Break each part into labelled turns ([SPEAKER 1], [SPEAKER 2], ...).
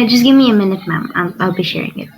[SPEAKER 1] Just give me a minute, ma'am. I'll be sharing it.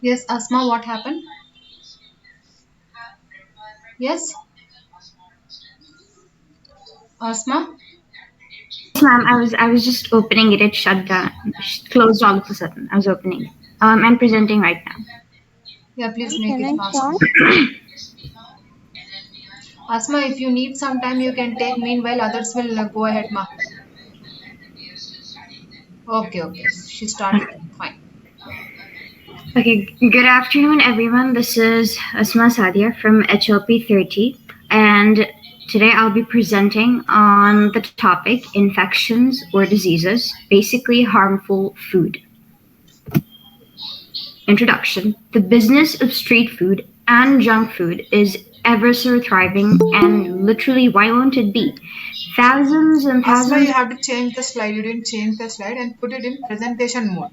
[SPEAKER 2] Yes, Asma, what happened? Yes, Asma?
[SPEAKER 1] Yes, ma'am. I was just opening it. It shut down, closed all of a sudden. I was opening it. I'm presenting right now.
[SPEAKER 2] Yeah, please
[SPEAKER 3] Ma'am,
[SPEAKER 2] make
[SPEAKER 3] can
[SPEAKER 2] it
[SPEAKER 3] I
[SPEAKER 2] fast.
[SPEAKER 3] start?
[SPEAKER 2] Asma, if you need some time, you can take. Meanwhile, others will go ahead, ma. Okay, okay. She started. Fine.
[SPEAKER 1] Okay. Good afternoon, everyone. This is Asma Sadia from HLP 30, and today I'll be presenting on the topic infections or diseases, basically harmful food. Introduction. The business of street food and junk food is ever so thriving, and literally, why won't it be? Thousands and
[SPEAKER 2] Asma, you
[SPEAKER 1] thousands.
[SPEAKER 2] have to change the slide. You didn't change the slide and put it in presentation mode.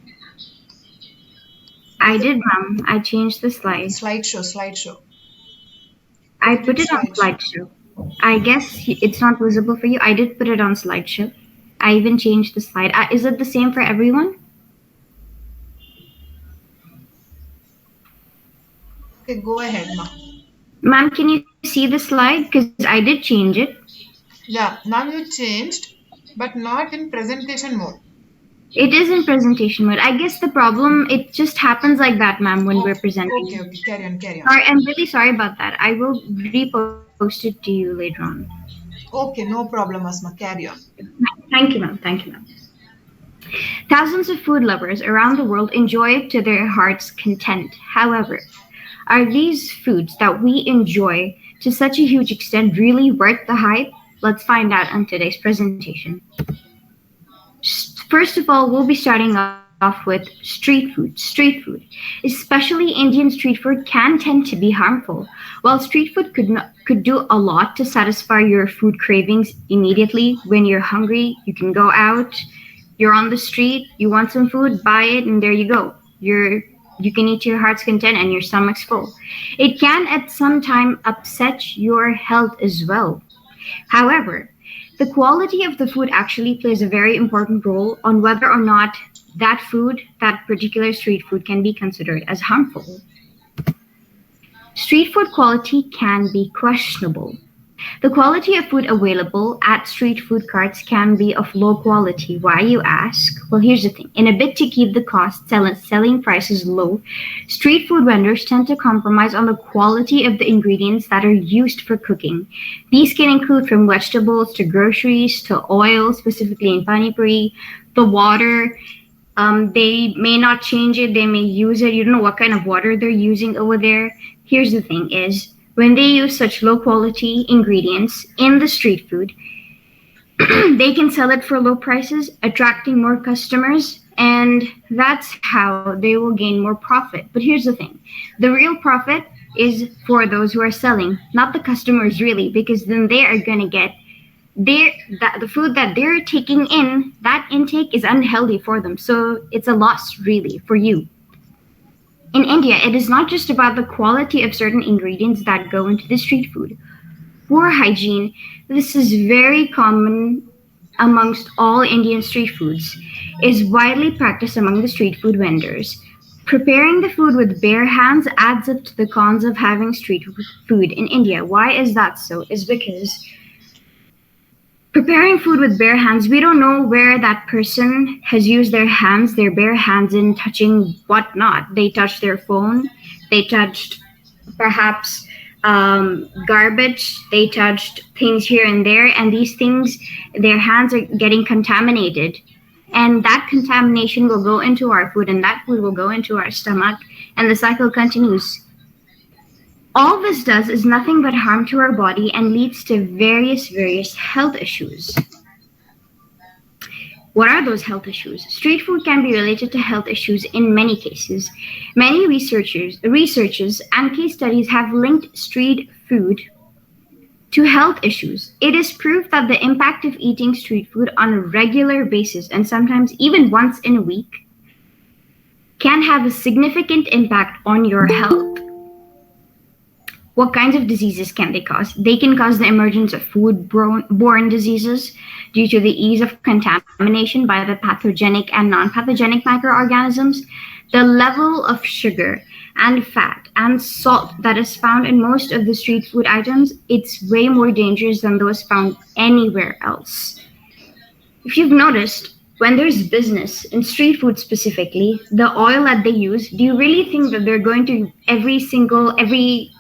[SPEAKER 1] I did, ma'am. I changed the slide.
[SPEAKER 2] Slideshow, slideshow. Put
[SPEAKER 1] I
[SPEAKER 2] it in
[SPEAKER 1] put it on
[SPEAKER 2] slideshow.
[SPEAKER 1] slideshow. I guess it's not visible for you. I did put it on slideshow. I even changed the slide. Is it the same for everyone?
[SPEAKER 2] Okay, go ahead, ma.
[SPEAKER 1] Ma'am, can you see the slide? Because I did change it.
[SPEAKER 2] Yeah, now you changed, but not in presentation mode.
[SPEAKER 1] It is in presentation mode. I guess the problem, it just happens like that, ma'am, when we're
[SPEAKER 2] Okay,
[SPEAKER 1] presenting.
[SPEAKER 2] okay. Carry on, carry on.
[SPEAKER 1] Sorry, I'm really sorry about that. I will repost it to you later on.
[SPEAKER 2] Okay, no problem, Asma. Carry on.
[SPEAKER 1] Thank you, ma'am. Thank you, ma'am. Thousands of food lovers around the world enjoy it to their heart's content. However, are these foods that we enjoy to such a huge extent really worth the hype? Let's find out on today's presentation. First of all, we'll be starting off with street food. Street food, especially Indian street food, can tend to be harmful. While street food could do a lot to satisfy your food cravings immediately when you're hungry, you can go out, you're on the street, you want some food, buy it, and there you go. You can eat to your heart's content and your stomach's full. It can at some time upset your health as well. However, the quality of the food actually plays a very important role on whether or not that food, that particular street food, can be considered as harmful. Street food quality can be questionable. The quality of food available at street food carts can be of low quality. Why, you ask? Well, here's the thing. In a bid to keep the selling prices low, street food vendors tend to compromise on the quality of the ingredients that are used for cooking. These can include from vegetables to groceries to oil, specifically in pani puri, the water. They may not change it, they may use it. You don't know what kind of water they're using over there. Here's the thing is, when they use such low quality ingredients in the street food, they can sell it for low prices, attracting more customers, and that's how they will gain more profit. But here's the thing, the real profit is for those who are selling, not the customers really, because then they are going to get the food that they're taking in, that intake is unhealthy for them. So it's a loss really for you. In India, it is not just about the quality of certain ingredients that go into the street food. Poor hygiene, this is very common amongst all Indian street foods, is widely practiced among the street food vendors. Preparing the food with bare hands adds up to the cons of having street food in India. Why is that so? Is because preparing food with bare hands, we don't know where that person has used their hands, their bare hands, in touching whatnot. They touched their phone, they touched perhaps garbage, they touched things here and there, and these things, their hands are getting contaminated. And that contamination will go into our food, and that food will go into our stomach, and the cycle continues. All this does is nothing but harm to our body and leads to various health issues. What are those health issues? Street food can be related to health issues in many cases. Many researchers and case studies have linked street food to health issues. It is proof that the impact of eating street food on a regular basis and sometimes even once in a week can have a significant impact on your health. What kinds of diseases can they cause? They can cause the emergence of food-borne diseases due to the ease of contamination by the pathogenic and non-pathogenic microorganisms. The level of sugar and fat and salt that is found in most of the street food items, it's way more dangerous than those found anywhere else. If you've noticed, when there's business in street food specifically, the oil that they use, do you really think that they're going to every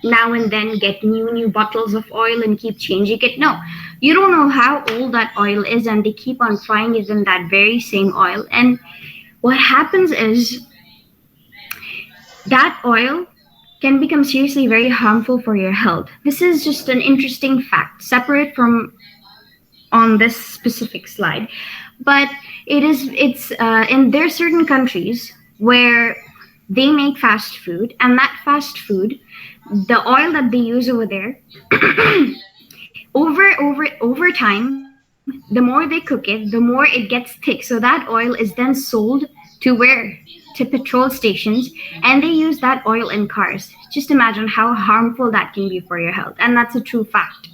[SPEAKER 1] now and then get new bottles of oil and keep changing it? No, you don't know how old that oil is, and they keep on frying it in that very same oil. And what happens is that oil can become seriously very harmful for your health. This is just an interesting fact, separate from on this specific slide. But it's in there are certain countries where they make fast food, and that fast food, the oil that they use over there, over time, the more they cook it, the more it gets thick. So that oil is then sold to where? To petrol stations, and they use that oil in cars. Just imagine how harmful that can be for your health, and that's a true fact.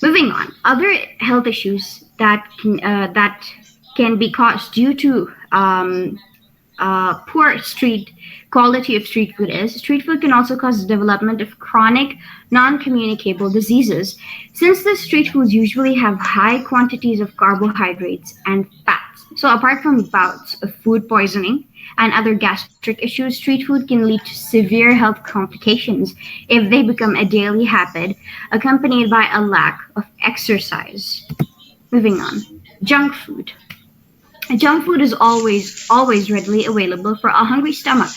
[SPEAKER 1] Moving on, other health issues that can be caused due to poor quality of street food is street food can also cause the development of chronic non-communicable diseases, since the street foods usually have high quantities of carbohydrates and fats. So apart from bouts of food poisoning and other gastric issues, street food can lead to severe health complications if they become a daily habit, accompanied by a lack of exercise. Moving on, junk food. Junk food is always readily available for a hungry stomach,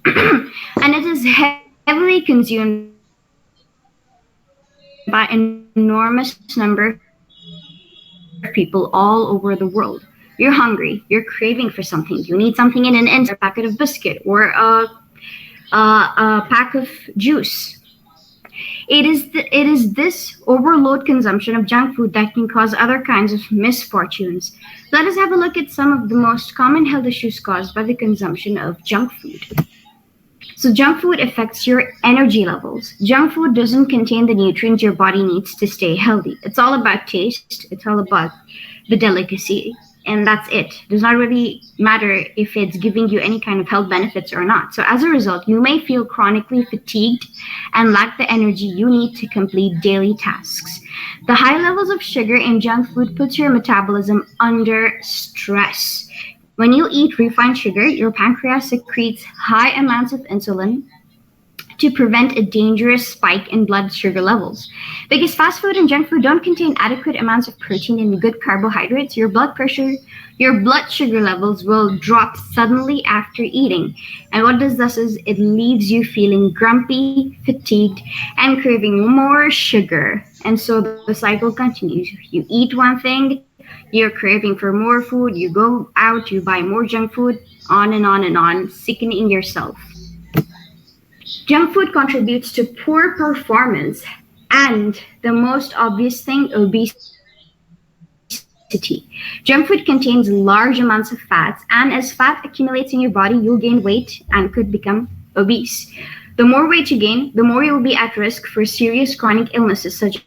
[SPEAKER 1] and it is heavily consumed by an enormous number of people all over the world. You're hungry, you're craving for something, you need something in an instant, a packet of biscuit or a pack of juice. It is this overload consumption of junk food that can cause other kinds of misfortunes. Let us have a look at some of the most common health issues caused by the consumption of junk food. So junk food affects your energy levels. Junk food doesn't contain the nutrients your body needs to stay healthy. It's all about taste. It's all about the delicacy. And that's it. It does not really matter if it's giving you any kind of health benefits or not. So as a result, you may feel chronically fatigued and lack the energy you need to complete daily tasks. The high levels of sugar in junk food puts your metabolism under stress. When you eat refined sugar, your pancreas secretes high amounts of insulin to prevent a dangerous spike in blood sugar levels. Because fast food and junk food don't contain adequate amounts of protein and good carbohydrates, your blood sugar levels will drop suddenly after eating. And what this does is it leaves you feeling grumpy, fatigued, and craving more sugar. And so the cycle continues. You eat one thing, you're craving for more food, you go out, you buy more junk food, on and on and on, sickening yourself. Junk food contributes to poor performance and the most obvious thing, obesity. Junk food contains large amounts of fats, and as fat accumulates in your body, you'll gain weight and could become obese. The more weight you gain, the more you'll be at risk for serious chronic illnesses such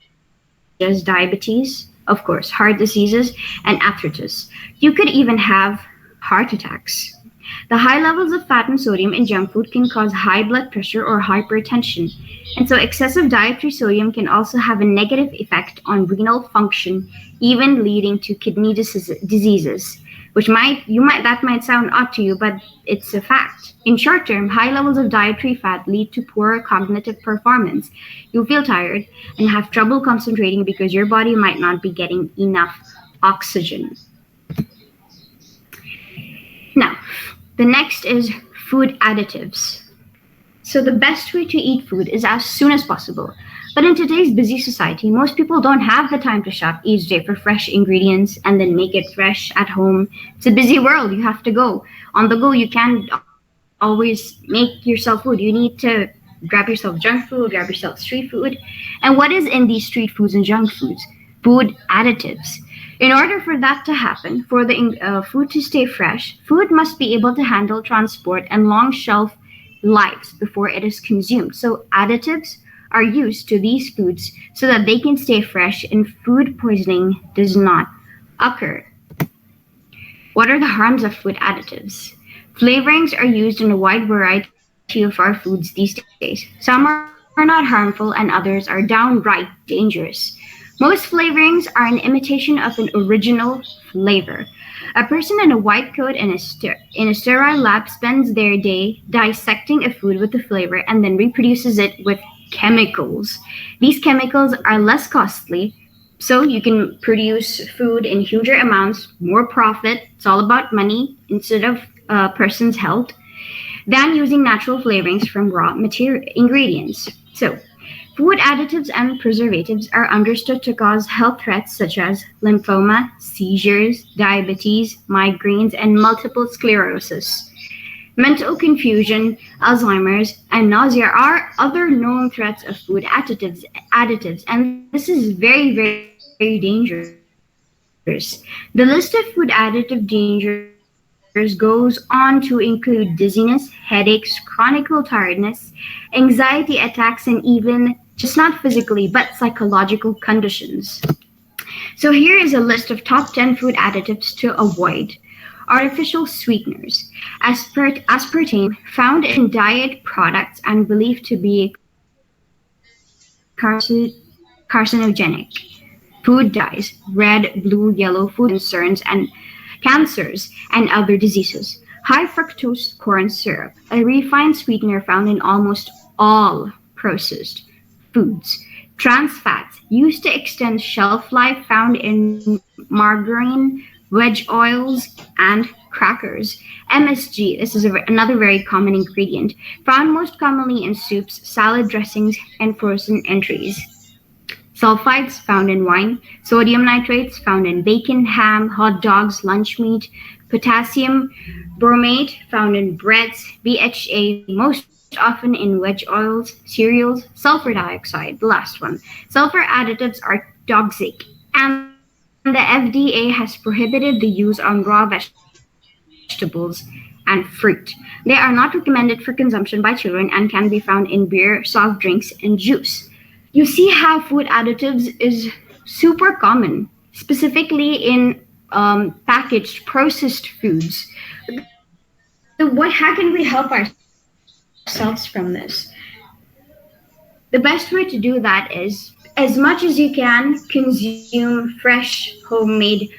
[SPEAKER 1] as diabetes, of course, heart diseases, and arthritis. You could even have heart attacks. The high levels of fat and sodium in junk food can cause high blood pressure or hypertension. And so excessive dietary sodium can also have a negative effect on renal function, even leading to kidney diseases, which that might sound odd to you, but it's a fact. In short term, high levels of dietary fat lead to poor cognitive performance. You'll feel tired and have trouble concentrating because your body might not be getting enough oxygen. Now, the next is food additives. So the best way to eat food is as soon as possible. But in today's busy society, most people don't have the time to shop each day for fresh ingredients and then make it fresh at home. It's a busy world. You have to go. On the go, you can't always make yourself food. You need to grab yourself junk food, grab yourself street food. And what is in these street foods and junk foods? Food additives. In order for that to happen, for the food to stay fresh, food must be able to handle transport and long shelf lives before it is consumed. So additives are used to these foods so that they can stay fresh and food poisoning does not occur. What are the harms of food additives? Flavorings are used in a wide variety of our foods these days. Some are not harmful and others are downright dangerous. Most flavorings are an imitation of an original flavor. A person in a white coat in a sterile lab spends their day dissecting a food with the flavor and then reproduces it with chemicals. These chemicals are less costly, so you can produce food in huger amounts, more profit. It's all about money instead of a person's health than using natural flavorings from raw material ingredients. So, food additives and preservatives are understood to cause health threats such as lymphoma, seizures, diabetes, migraines, and multiple sclerosis. Mental confusion, Alzheimer's, and nausea are other known threats of food additives, and this is very, very dangerous. The list of food additive dangers goes on to include dizziness, headaches, chronic tiredness, anxiety attacks, and even just not physically but psychological conditions. So here is a list of top 10 food additives to avoid. Artificial sweeteners. Aspartame, found in diet products and believed to be carcinogenic. Food dyes, red, blue, yellow food concerns and cancers and other diseases. High fructose corn syrup, a refined sweetener found in almost all processed foods. Trans fats, used to extend shelf life, found in margarine, veg oils, and crackers. MSG, this is another very common ingredient, found most commonly in soups, salad dressings, and frozen entries. Sulfides found in wine, sodium nitrates found in bacon, ham, hot dogs, lunch meat, potassium bromate found in breads, BHA most often in veg oils, cereals, sulfur dioxide, the last one. Sulfur additives are toxic, and the FDA has prohibited the use on raw vegetables and fruit. They are not recommended for consumption by children and can be found in beer, soft drinks, and juice. You see how food additives is super common, specifically in packaged processed foods. How can we help ourselves from this? The best way to do that is, as much as you can, consume fresh, homemade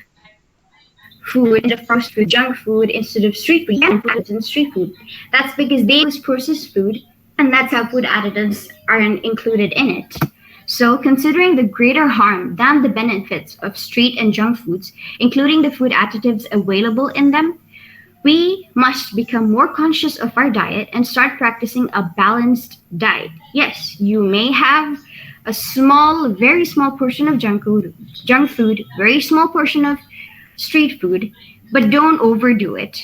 [SPEAKER 1] food instead of processed food, junk food instead of street food. You can find additives in street food. That's because they use processed food, and that's how food additives are included in it. So, considering the greater harm than the benefits of street and junk foods, including the food additives available in them, we must become more conscious of our diet and start practicing a balanced diet. Yes, you may have a very small portion of junk food, very small portion of street food, but don't overdo it.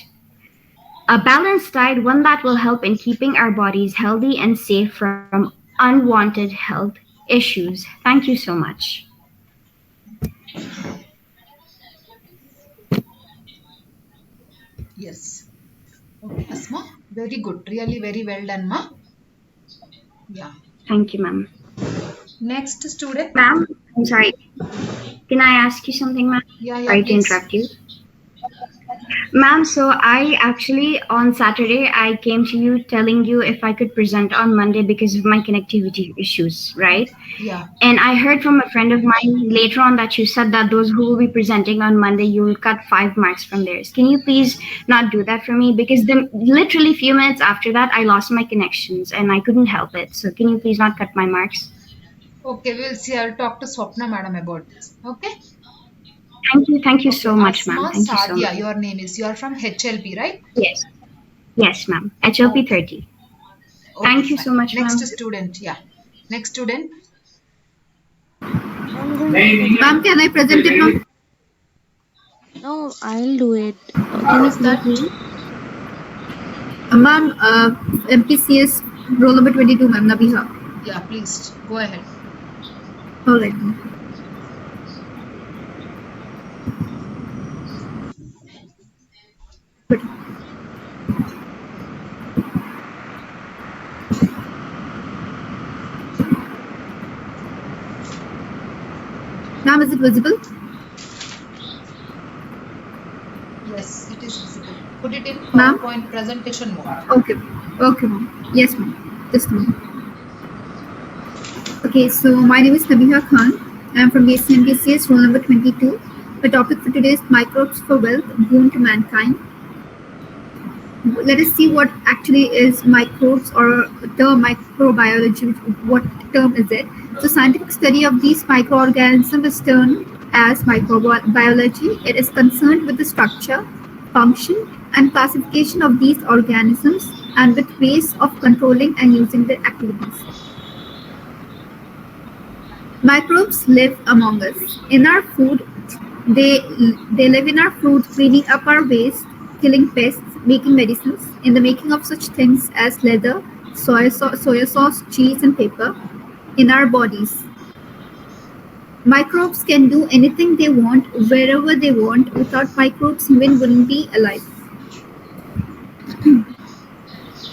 [SPEAKER 1] A balanced diet, one that will help in keeping our bodies healthy and safe from unwanted health issues. Thank you so much.
[SPEAKER 2] Yes. Okay, Asma. Very good. Really very well done, ma. Yeah.
[SPEAKER 1] Thank you, ma'am.
[SPEAKER 2] Next student.
[SPEAKER 1] Ma'am, I'm sorry. Can I ask you something, ma'am?
[SPEAKER 2] Yeah, yeah,
[SPEAKER 1] Sorry to
[SPEAKER 2] please.
[SPEAKER 1] interrupt you. Ma'am, so I actually on Saturday I came to you telling you if I could present on Monday because of my connectivity issues, right?
[SPEAKER 2] Yeah.
[SPEAKER 1] And I heard from a friend of mine later on that you said that those who will be presenting on Monday, you will cut 5 marks from theirs. Can you please not do that for me? Because literally few minutes after that, I lost my connections and I couldn't help it. So can you please not cut my marks?
[SPEAKER 2] Okay, we'll see. I'll talk to Swapna madam about this. Okay.
[SPEAKER 1] Thank you
[SPEAKER 2] Okay.
[SPEAKER 1] so much, ma'am.
[SPEAKER 2] Asma
[SPEAKER 1] Thank you so
[SPEAKER 2] Sadia,
[SPEAKER 1] much.
[SPEAKER 2] your name is. You are from HLP, right?
[SPEAKER 1] Yes, yes, ma'am. HLP
[SPEAKER 2] Okay.
[SPEAKER 1] 30.
[SPEAKER 2] Okay,
[SPEAKER 1] Thank you
[SPEAKER 2] fine.
[SPEAKER 1] so much,
[SPEAKER 2] Next
[SPEAKER 1] ma'am.
[SPEAKER 2] student, yeah. Next student,
[SPEAKER 3] I'm going to present.
[SPEAKER 4] Ma'am, can I present it, ma'am?
[SPEAKER 3] No, I'll do it. Can
[SPEAKER 2] who
[SPEAKER 3] you
[SPEAKER 2] is that?
[SPEAKER 3] please name?
[SPEAKER 4] Ma'am, MPCS roll number 22, ma'am, Nabiha.
[SPEAKER 2] Yeah, please go ahead.
[SPEAKER 4] All right, ma'am. But, ma'am, is it visible?
[SPEAKER 2] Yes, it is visible. Put it in
[SPEAKER 4] Ma'am?
[SPEAKER 2] PowerPoint presentation mode.
[SPEAKER 4] Okay. Okay, ma'am. Yes, ma'am. Just a minute. Okay, so my name is Nabiha Khan. I'm from BSc MPCS roll number 22. The topic for today is microbes for wealth, boon to mankind. Let us see what actually is microbes or term microbiology. What term is it? So scientific study of these microorganisms is termed as microbiology. It is concerned with the structure, function, and classification of these organisms and with ways of controlling and using their activities. Microbes live among us. In our food, they they live in our food, cleaning up our waste, killing pests, making medicines, in the making of such things as leather, soya sauce, cheese, and paper. In our bodies, microbes can do anything they want, wherever they want. Without microbes, human wouldn't be alive.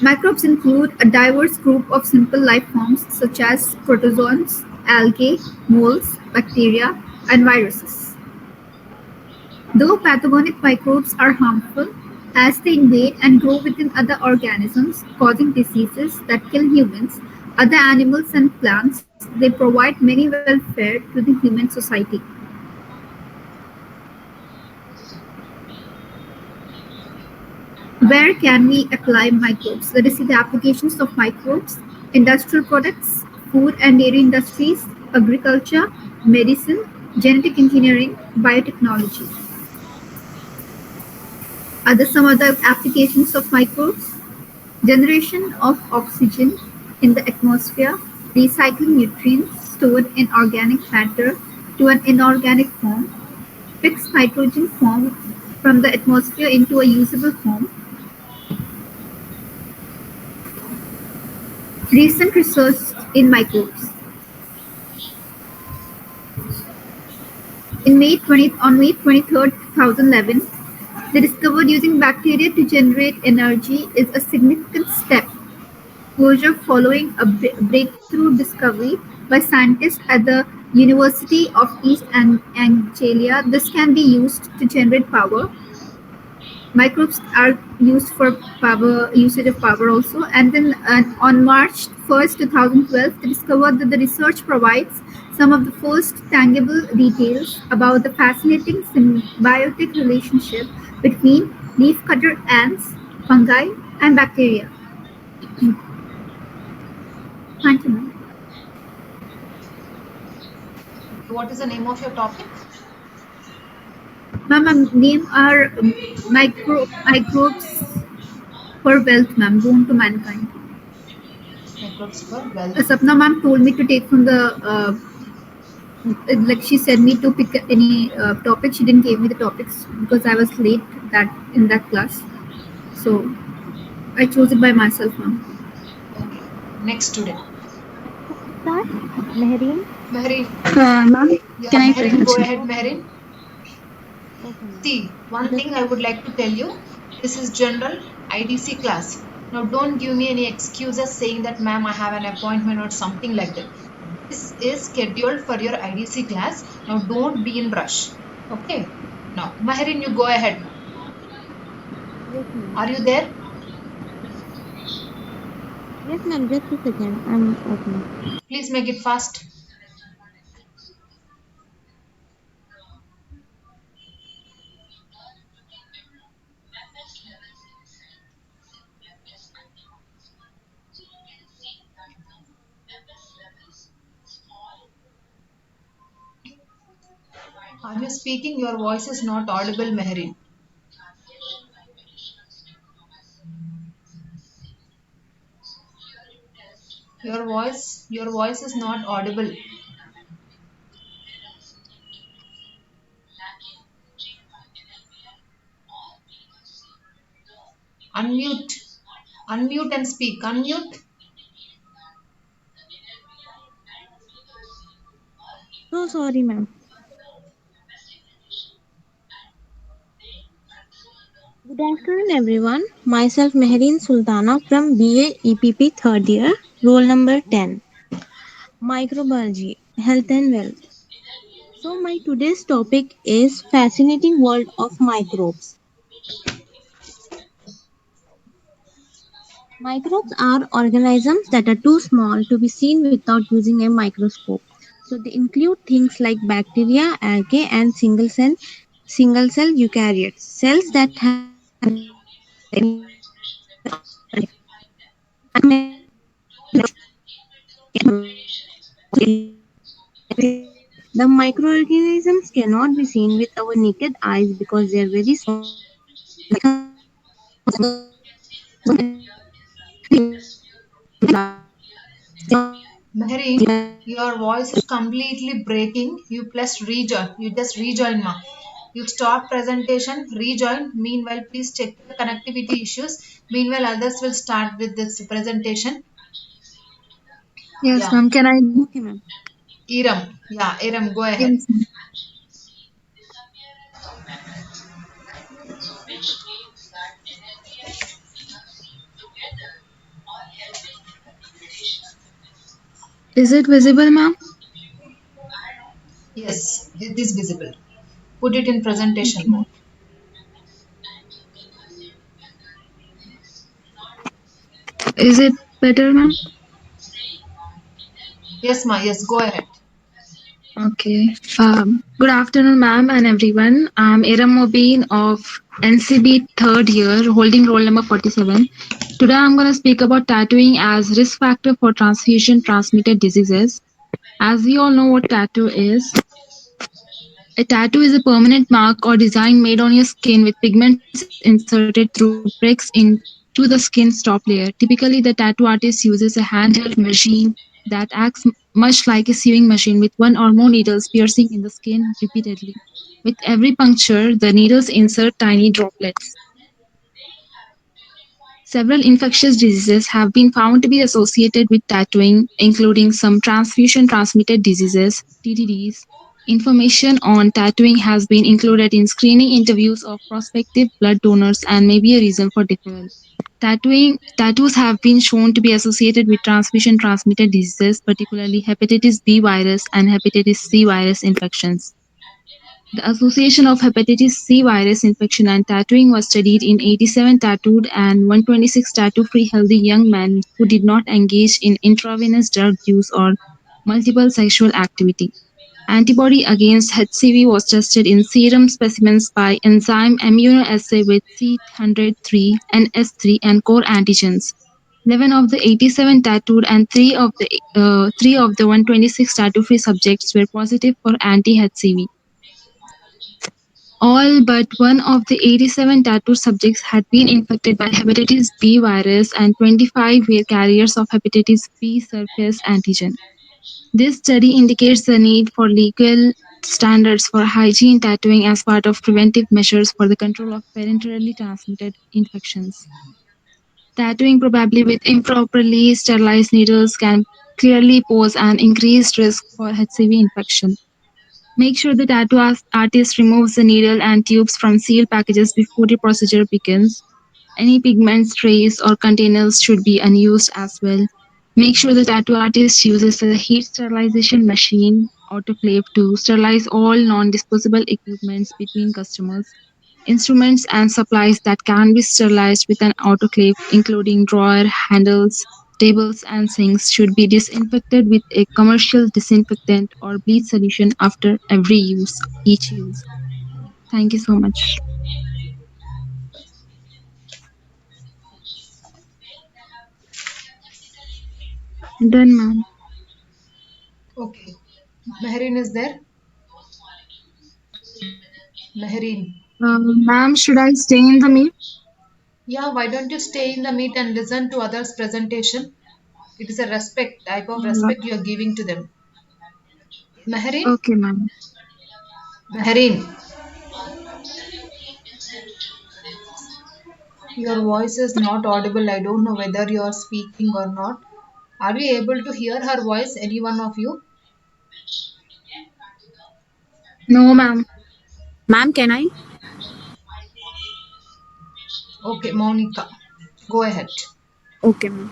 [SPEAKER 4] Microbes include a diverse group of simple life forms such as protozoans, algae, molds, bacteria, and viruses. Though pathogenic microbes are harmful, as they invade and grow within other organisms, causing diseases that kill humans, other animals, and plants, they provide many welfare to the human society. Where can we apply microbes? Let us see the applications of microbes: industrial products, food and dairy industries, agriculture, medicine, genetic engineering, biotechnology. Are there some other applications of microbes? Generation of oxygen in the atmosphere, recycling nutrients stored in organic matter to an inorganic form, fixed nitrogen form from the atmosphere into a usable form. Recent research in microbes. On May 23rd, 2011, they discovered using bacteria to generate energy is a significant step closure following a breakthrough discovery by scientists at the University of East Anglia. This can be used to generate power. Microbes are used for power usage of power also. And then on March 1st, 2012, they discovered that the research provides some of the first tangible details about the fascinating symbiotic relationship between leafcutter ants, fungi, and bacteria. Thank you, ma'am.
[SPEAKER 2] Okay, what is the name of your topic?
[SPEAKER 4] Ma'am, name are microbes for wealth, ma'am, boon to mankind.
[SPEAKER 2] Microbes for wealth.
[SPEAKER 4] Sapna ma'am told me to take from the like she said me to pick any topic. She didn't give me the topics because I was late that in that class. So I chose it by myself, ma'am.
[SPEAKER 2] Okay, next student.
[SPEAKER 3] Start. Mehreen.
[SPEAKER 2] Mehreen.
[SPEAKER 1] Ma'am,
[SPEAKER 2] Yeah,
[SPEAKER 1] can I
[SPEAKER 2] Mehreen,
[SPEAKER 1] present?
[SPEAKER 2] go ahead,
[SPEAKER 3] Okay,
[SPEAKER 2] Mehreen.
[SPEAKER 3] ma'am. Okay, ma'am.
[SPEAKER 2] See, one
[SPEAKER 3] Just
[SPEAKER 2] thing I would like to tell you, this is general IDC class. Now, don't give me any excuses saying that, ma'am, I have an appointment or something like that. This is scheduled for your IDC class. Now, don't be in rush. Okay. Now, Mehreen, you go ahead now.
[SPEAKER 3] yes, ma'am.
[SPEAKER 2] Are you there?
[SPEAKER 3] Yes, ma'am. Just a second. I'm opening.
[SPEAKER 2] Please make it fast. Are you speaking? Your voice is not audible, Mehreen. Your voice is not audible. Unmute. Unmute and speak. Unmute.
[SPEAKER 3] So sorry, ma'am. Good afternoon, everyone. Myself Mehreen Sultana from BA EPP third year, roll number 10, Microbiology, Health and Wealth. So my today's topic is fascinating world of microbes. Microbes are organisms that are too small to be seen without using a microscope. So they include things like bacteria, algae, and single cell eukaryotes, cells that have the microorganisms cannot be seen with our naked eyes because they are very small.
[SPEAKER 2] Mehreen, your voice is completely breaking. You plus rejoin. You just rejoin, ma. You stop presentation, rejoin. Meanwhile, please check the connectivity issues. Meanwhile, others will start with this presentation.
[SPEAKER 4] Yes,
[SPEAKER 2] Yeah,
[SPEAKER 4] ma'am. Can I do?
[SPEAKER 3] Okay, ma'am.
[SPEAKER 2] Iram. Yeah, Iram, go ahead.
[SPEAKER 4] Yes, ma'am. Is it visible, ma'am?
[SPEAKER 2] Yes, it is visible. Put it in presentation
[SPEAKER 4] Okay.
[SPEAKER 2] mode.
[SPEAKER 4] Is it better, ma'am?
[SPEAKER 2] Yes, ma. Yes, go ahead.
[SPEAKER 4] Okay. Good afternoon, ma'am, and everyone. I'm Iram Mobeen of NCB third year, holding roll number 47. Today, I'm going to speak about tattooing as risk factor for transfusion transmitted diseases. As we all know what tattoo is, a tattoo is a permanent mark or design made on your skin with pigments inserted through pricks into the skin's top layer. Typically, the tattoo artist uses a handheld machine that acts much like a sewing machine with one or more needles piercing in the skin repeatedly. With every puncture, the needles insert tiny droplets. Several infectious diseases have been found to be associated with tattooing, including some transfusion transmitted diseases, TTDs. Information on tattooing has been included in screening interviews of prospective blood donors and may be a reason for deferral. Tattoos have been shown to be associated with transfusion transmitted diseases, particularly hepatitis B virus and hepatitis C virus infections. The association of hepatitis C virus infection and tattooing was studied in 87 tattooed and 126 tattoo-free healthy young men who did not engage in intravenous drug use or multiple sexual activity. Antibody against HCV was tested in serum specimens by enzyme immunoassay with C103 and S3 and core antigens. 11 of the 87 tattooed and 3 of the 126 tattoo-free subjects were positive for anti-HCV. All but one of the 87 tattooed subjects had been infected by hepatitis B virus and 25 were carriers of hepatitis B surface antigen. This study indicates the need for legal standards for hygiene tattooing as part of preventive measures for the control of parenterally transmitted infections. Tattooing probably with improperly sterilized needles can clearly pose an increased risk for HCV infection. Make sure the artist removes the needle and tubes from sealed packages before the procedure begins. Any pigments, trays, or containers should be unused as well. Make sure the tattoo artist uses a heat sterilization machine autoclave to sterilize all non-disposable equipments between customers. Instruments and supplies that can be sterilized with an autoclave, including drawer handles, tables, and sinks, should be disinfected with a commercial disinfectant or bleach solution after each use. Thank you so much. Done, ma'am.
[SPEAKER 2] Okay. Mehreen is there? Mehreen.
[SPEAKER 4] Ma'am, should I stay in the meet?
[SPEAKER 2] Yeah, why don't you stay in the meet and listen to others' presentation? It is a respect, type of
[SPEAKER 3] Uh,
[SPEAKER 2] respect you are giving to them. Meherin?
[SPEAKER 3] okay, ma'am.
[SPEAKER 2] Meherin, your voice is not audible. I don't know whether you are speaking or not. Are we able to hear her voice, any one of you?
[SPEAKER 3] No, ma'am. Ma'am, can I?
[SPEAKER 2] Okay, Monica, go ahead.
[SPEAKER 3] Okay, ma'am.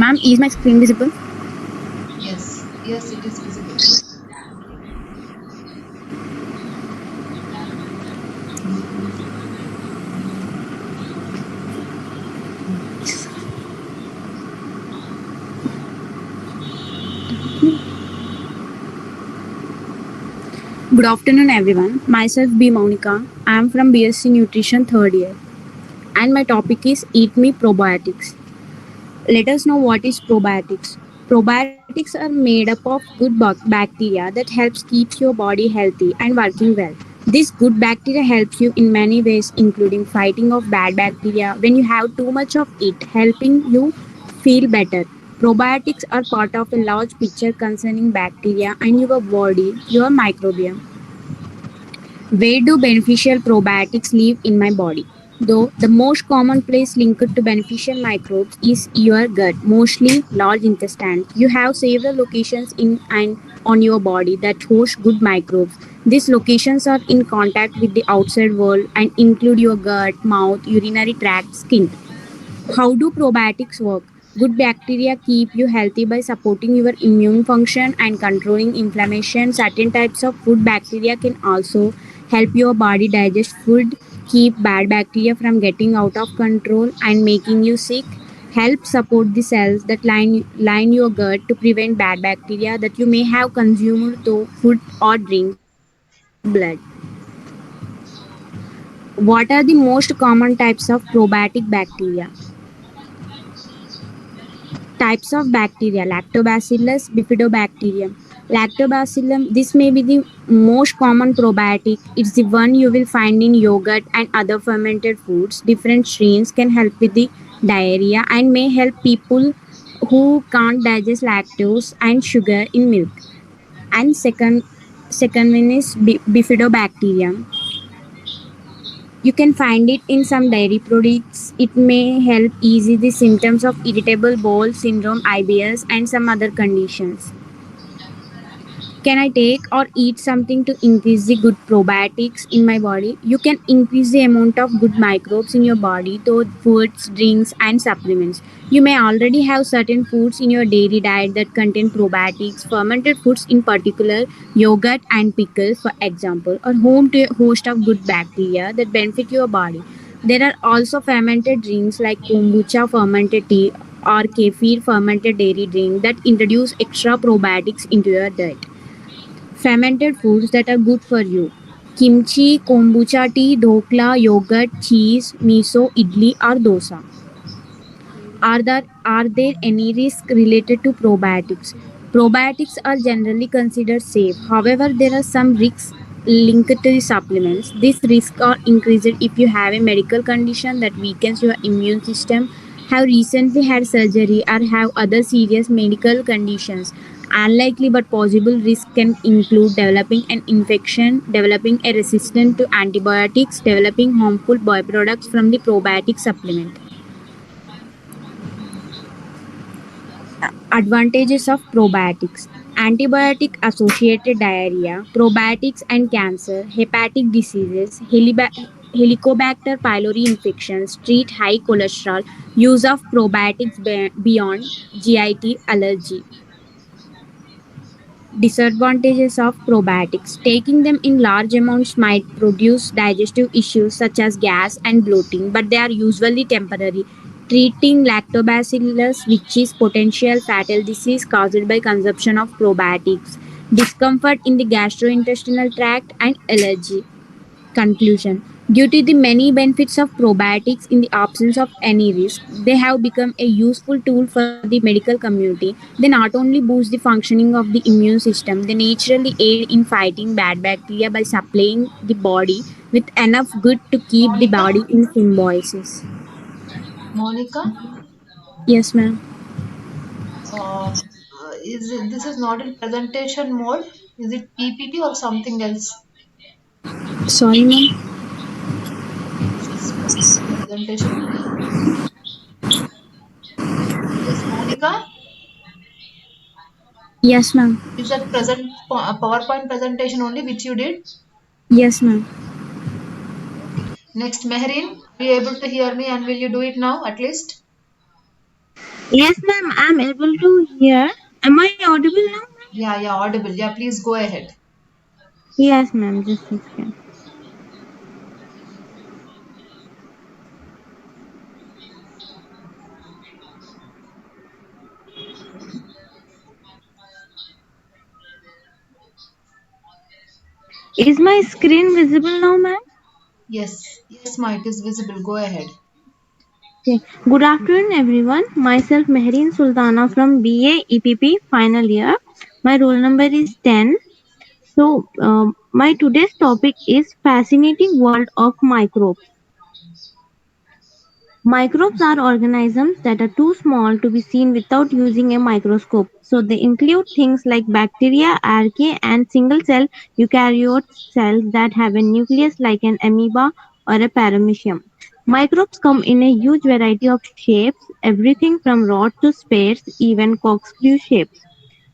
[SPEAKER 3] Ma'am, is my screen visible?
[SPEAKER 2] Yes, yes, it is visible.
[SPEAKER 3] Good afternoon, everyone. Myself, B. Monica. I am from BSc Nutrition third year, and my topic is Eat Me Probiotics. Let us know what is probiotics. Probiotics are made up of good bacteria that helps keeps your body healthy and working well. This good bacteria helps you in many ways, including fighting off bad bacteria when you have too much of it, helping you feel better. Probiotics are part of a large picture concerning bacteria and your body, your microbiome. Where do beneficial probiotics live in my body? Though the most common place linked to beneficial microbes is your gut, mostly large intestine. You have several locations in and on your body that host good microbes. These locations are in contact with the outside world and include your gut, mouth, urinary tract, skin. How do probiotics work? Good bacteria keep you healthy by supporting your immune function and controlling inflammation. Certain types of food bacteria can also help your body digest food, keep bad bacteria from getting out of control and making you sick. Help support the cells that line your gut to prevent bad bacteria that you may have consumed through food or drink or blood. What are the most common types of probiotic bacteria? Types of bacteria: Lactobacillus bifidobacterium. Lactobacillus, this may be the most common probiotic. It's the one you will find in yogurt and other fermented foods. Different strains can help with the diarrhea and may help people who can't digest lactose and sugar in milk. And second one is bifidobacterium. You can find it in some dairy products. It may help ease the symptoms of irritable bowel syndrome, IBS, and some other conditions. Can I take or eat something to increase the good probiotics in my body? You can increase the amount of good microbes in your body through foods, drinks, and supplements. You may already have certain foods in your daily diet that contain probiotics. Fermented foods, in particular, yogurt and pickles, for example, are home to a host of good bacteria that benefit your body. There are also fermented drinks like kombucha fermented tea or kefir fermented dairy drink that introduce extra probiotics into your diet. Fermented foods that are good for you: kimchi, kombucha tea, dhokla, yogurt, cheese, miso, idli, or dosa. Are there any risk related to probiotics? Probiotics are generally considered safe. However, there are some risks linked to the supplements. These risks are increased if you have a medical condition that weakens your immune system, have recently had surgery, or have other serious medical conditions. Unlikely but possible risks can include developing an infection, developing a resistance to antibiotics, developing harmful byproducts from the probiotic supplement. Advantages of probiotics: antibiotic associated diarrhea, probiotics and cancer, hepatic diseases,
[SPEAKER 5] Helicobacter pylori infections, treat high cholesterol, use of probiotics beyond GIT allergy. Disadvantages of probiotics. Taking them in large amounts might produce digestive issues such as gas and bloating, but they are usually temporary. Treating lactobacillus, which is potential fatal disease caused by consumption of probiotics. Discomfort in the gastrointestinal tract and allergy. Conclusion. Due to the many benefits of probiotics in the absence of any risk, they have become a useful tool for the medical community. They not only boost the functioning of the immune system, they naturally aid in fighting bad bacteria by supplying the body with enough good to keep the
[SPEAKER 2] Monica,
[SPEAKER 5] body in symbiosis.
[SPEAKER 2] Monica,
[SPEAKER 5] Yes, ma'am.
[SPEAKER 2] this is not in presentation mode? Is it PPT or something else?
[SPEAKER 5] Sorry, ma'am.
[SPEAKER 2] This is presentation only. Yes, Monica,
[SPEAKER 5] Yes, ma'am.
[SPEAKER 2] is that PowerPoint presentation only which you did?
[SPEAKER 5] Yes, ma'am.
[SPEAKER 2] Okay. Next, Mehreen, are you able to hear me and will you do it now at least?
[SPEAKER 3] Yes, ma'am, I'm able to hear. Am I audible now?
[SPEAKER 2] Yeah, yeah, audible. Yeah, please go ahead.
[SPEAKER 3] Yes, ma'am, just a second. Is my screen visible now, ma'am?
[SPEAKER 2] Yes, yes, Ma, it is visible. Go ahead.
[SPEAKER 3] Okay. Good afternoon, everyone. Myself, Mehreen Sultana from BA EPP final year. My roll number is 10. So, my today's topic is fascinating world of microbes. Microbes are organisms that are too small to be seen without using a microscope. So they include things like bacteria, archaea, and single-cell eukaryote cells that have a nucleus like an amoeba or a paramecium. Microbes come in a huge variety of shapes, everything from rod to spheres, even corkscrew shapes.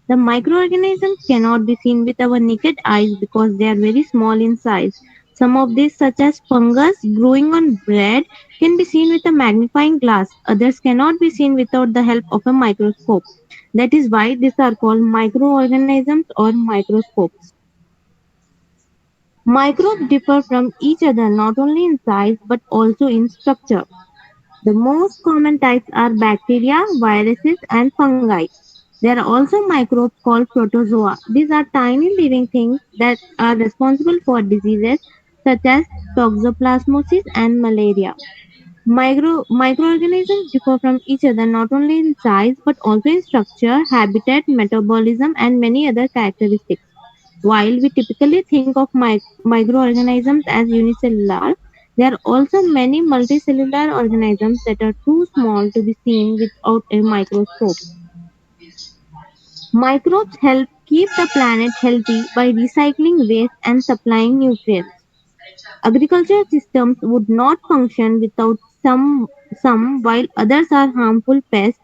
[SPEAKER 3] The microorganisms cannot be seen with our naked eyes because they are very small in size. Some of these, such as fungus growing on bread, can be seen with a magnifying glass. Others cannot be seen without the help of a microscope. That is why these are called microorganisms or microscopes. Microbes differ from each other not only in size but also in structure. The most common types are bacteria, viruses, and fungi. There are also microbes called protozoa. These are tiny living things that are responsible for diseases such as toxoplasmosis and malaria. Microorganisms differ from each other not only in size but also in structure, habitat, metabolism, and many other characteristics. While we typically think of microorganisms as unicellular, there are also many multicellular organisms that are too small to be seen without a microscope. Microbes help keep the planet healthy by recycling waste and supplying nutrients. Agriculture systems would not function without while others are harmful pests.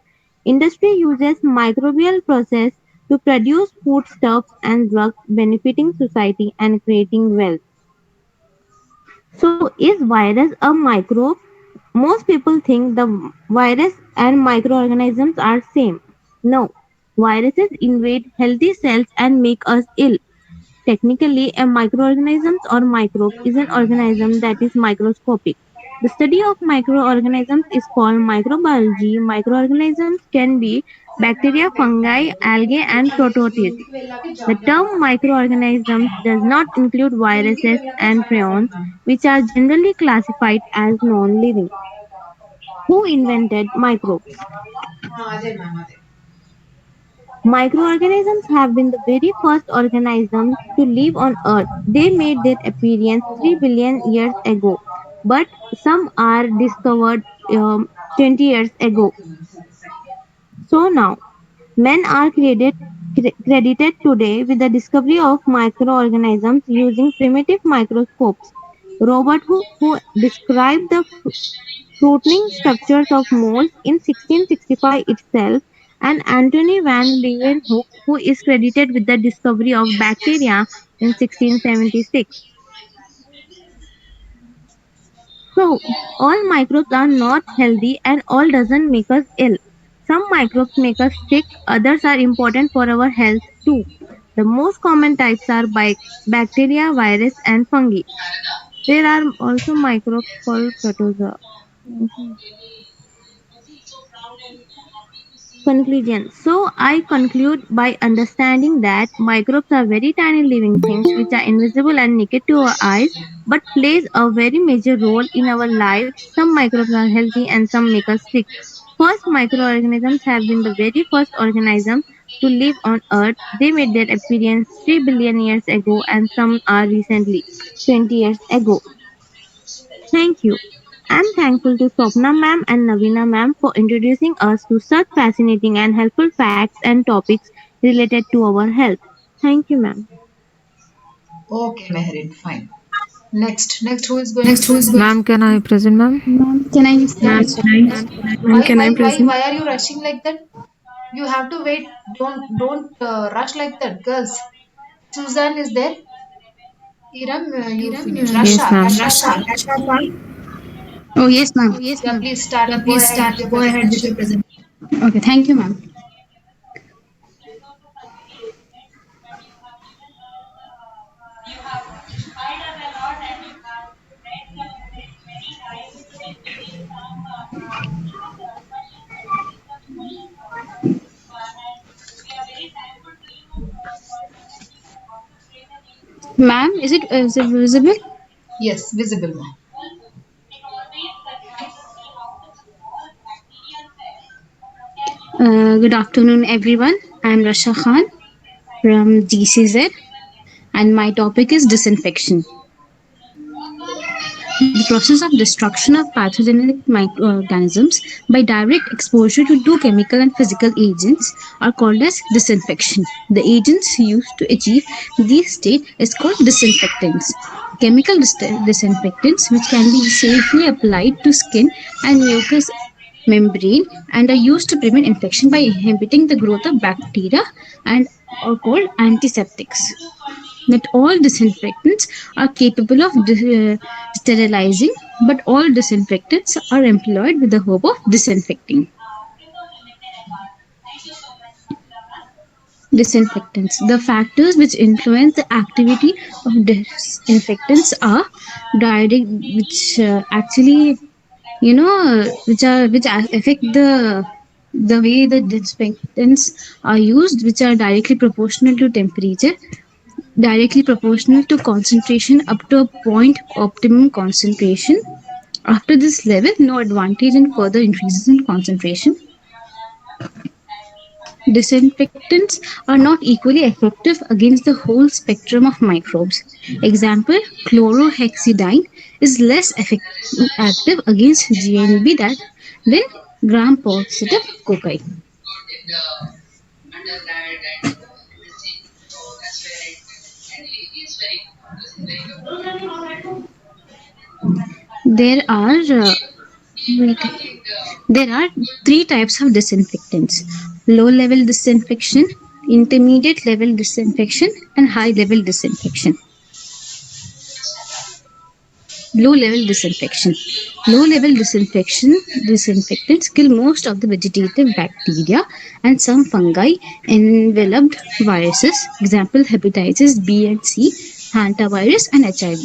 [SPEAKER 3] Industry uses microbial process to produce foodstuffs and drugs benefiting society and creating wealth. So is virus a microbe? Most people think the virus and microorganisms are same. No. Viruses invade healthy cells and make us ill. Technically, a microorganism or microbe is an organism that is microscopic. The study of microorganisms is called microbiology. Microorganisms can be bacteria, fungi, algae, and protozoa. The term microorganisms does not include viruses and prions, which are generally classified as non-living. Who invented microbes? Microorganisms have been the very first organisms to live on Earth. They made their appearance 3 billion years ago, but some are discovered 20 years ago. So now, men are credited today with the discovery of microorganisms using primitive microscopes. Robert Hooke, who described the fruiting structures of molds in 1665 itself, and Antony van Leeuwenhoek, who is credited with the discovery of bacteria in 1676. So, all microbes are not healthy and all doesn't make us ill. Some microbes make us sick, others are important for our health too. The most common types are bacteria, virus, and fungi. There are also microbes called protozoa. Conclusion. So I conclude by understanding that microbes are very tiny living things which are invisible and naked to our eyes but plays a very major role in our lives. Some microbes are healthy and some make us sick. First microorganisms have been the very first organisms to live on earth. They made their appearance 3 billion years ago and some are recently 20 years ago. Thank you. I'm thankful to Swapna ma'am and Navina ma'am for introducing us to such fascinating and helpful facts and topics related to our health. Thank you, ma'am.
[SPEAKER 2] Okay, Meherin, fine. Next, who is going to present?
[SPEAKER 6] Ma'am, can I present, ma'am?
[SPEAKER 5] Ma'am, can I
[SPEAKER 2] Yeah,
[SPEAKER 5] present?
[SPEAKER 6] Ma'am, can I present?
[SPEAKER 2] why are you rushing like that? You have to wait. Don't rush like that, girls. Suzanne is there. Iram, you finish.
[SPEAKER 6] Yes,
[SPEAKER 2] Rasha,
[SPEAKER 6] ma'am.
[SPEAKER 2] Rasha Khan.
[SPEAKER 5] Oh, yes, ma'am.
[SPEAKER 2] Yeah, please start. Go ahead with your presentation.
[SPEAKER 5] Okay, thank you, ma'am. Ma'am, is it visible?
[SPEAKER 2] Yes, visible one.
[SPEAKER 5] Good afternoon, everyone. I'm Rasha Khan from GCZ, and my topic is disinfection. The process of destruction of pathogenic microorganisms by direct exposure to two chemical and physical agents are called as disinfection. The agents used to achieve this state is called disinfectants. Chemical disinfectants, which can be safely applied to skin and mucous membrane and are used to prevent infection by inhibiting the growth of bacteria and are called antiseptics. Not all disinfectants are capable of sterilizing, but all disinfectants are employed with the hope of disinfecting. Disinfectants. The factors which influence the activity of disinfectants are direct, which actually which affect the way the disinfectants are used, which are directly proportional to temperature, directly proportional to concentration up to a point optimum concentration. After this level, no advantage in further increases in concentration. Disinfectants are not equally effective against the whole spectrum of microbes. Example, chlorohexidine is less active against GNB than gram-positive cocaine. There are wait, there are three types of disinfectants: low level disinfection, intermediate level disinfection, and high level disinfection. Low level disinfection. Low level disinfectants kill most of the vegetative bacteria and some fungi enveloped viruses. Example, hepatitis B and C, hantavirus, and HIV.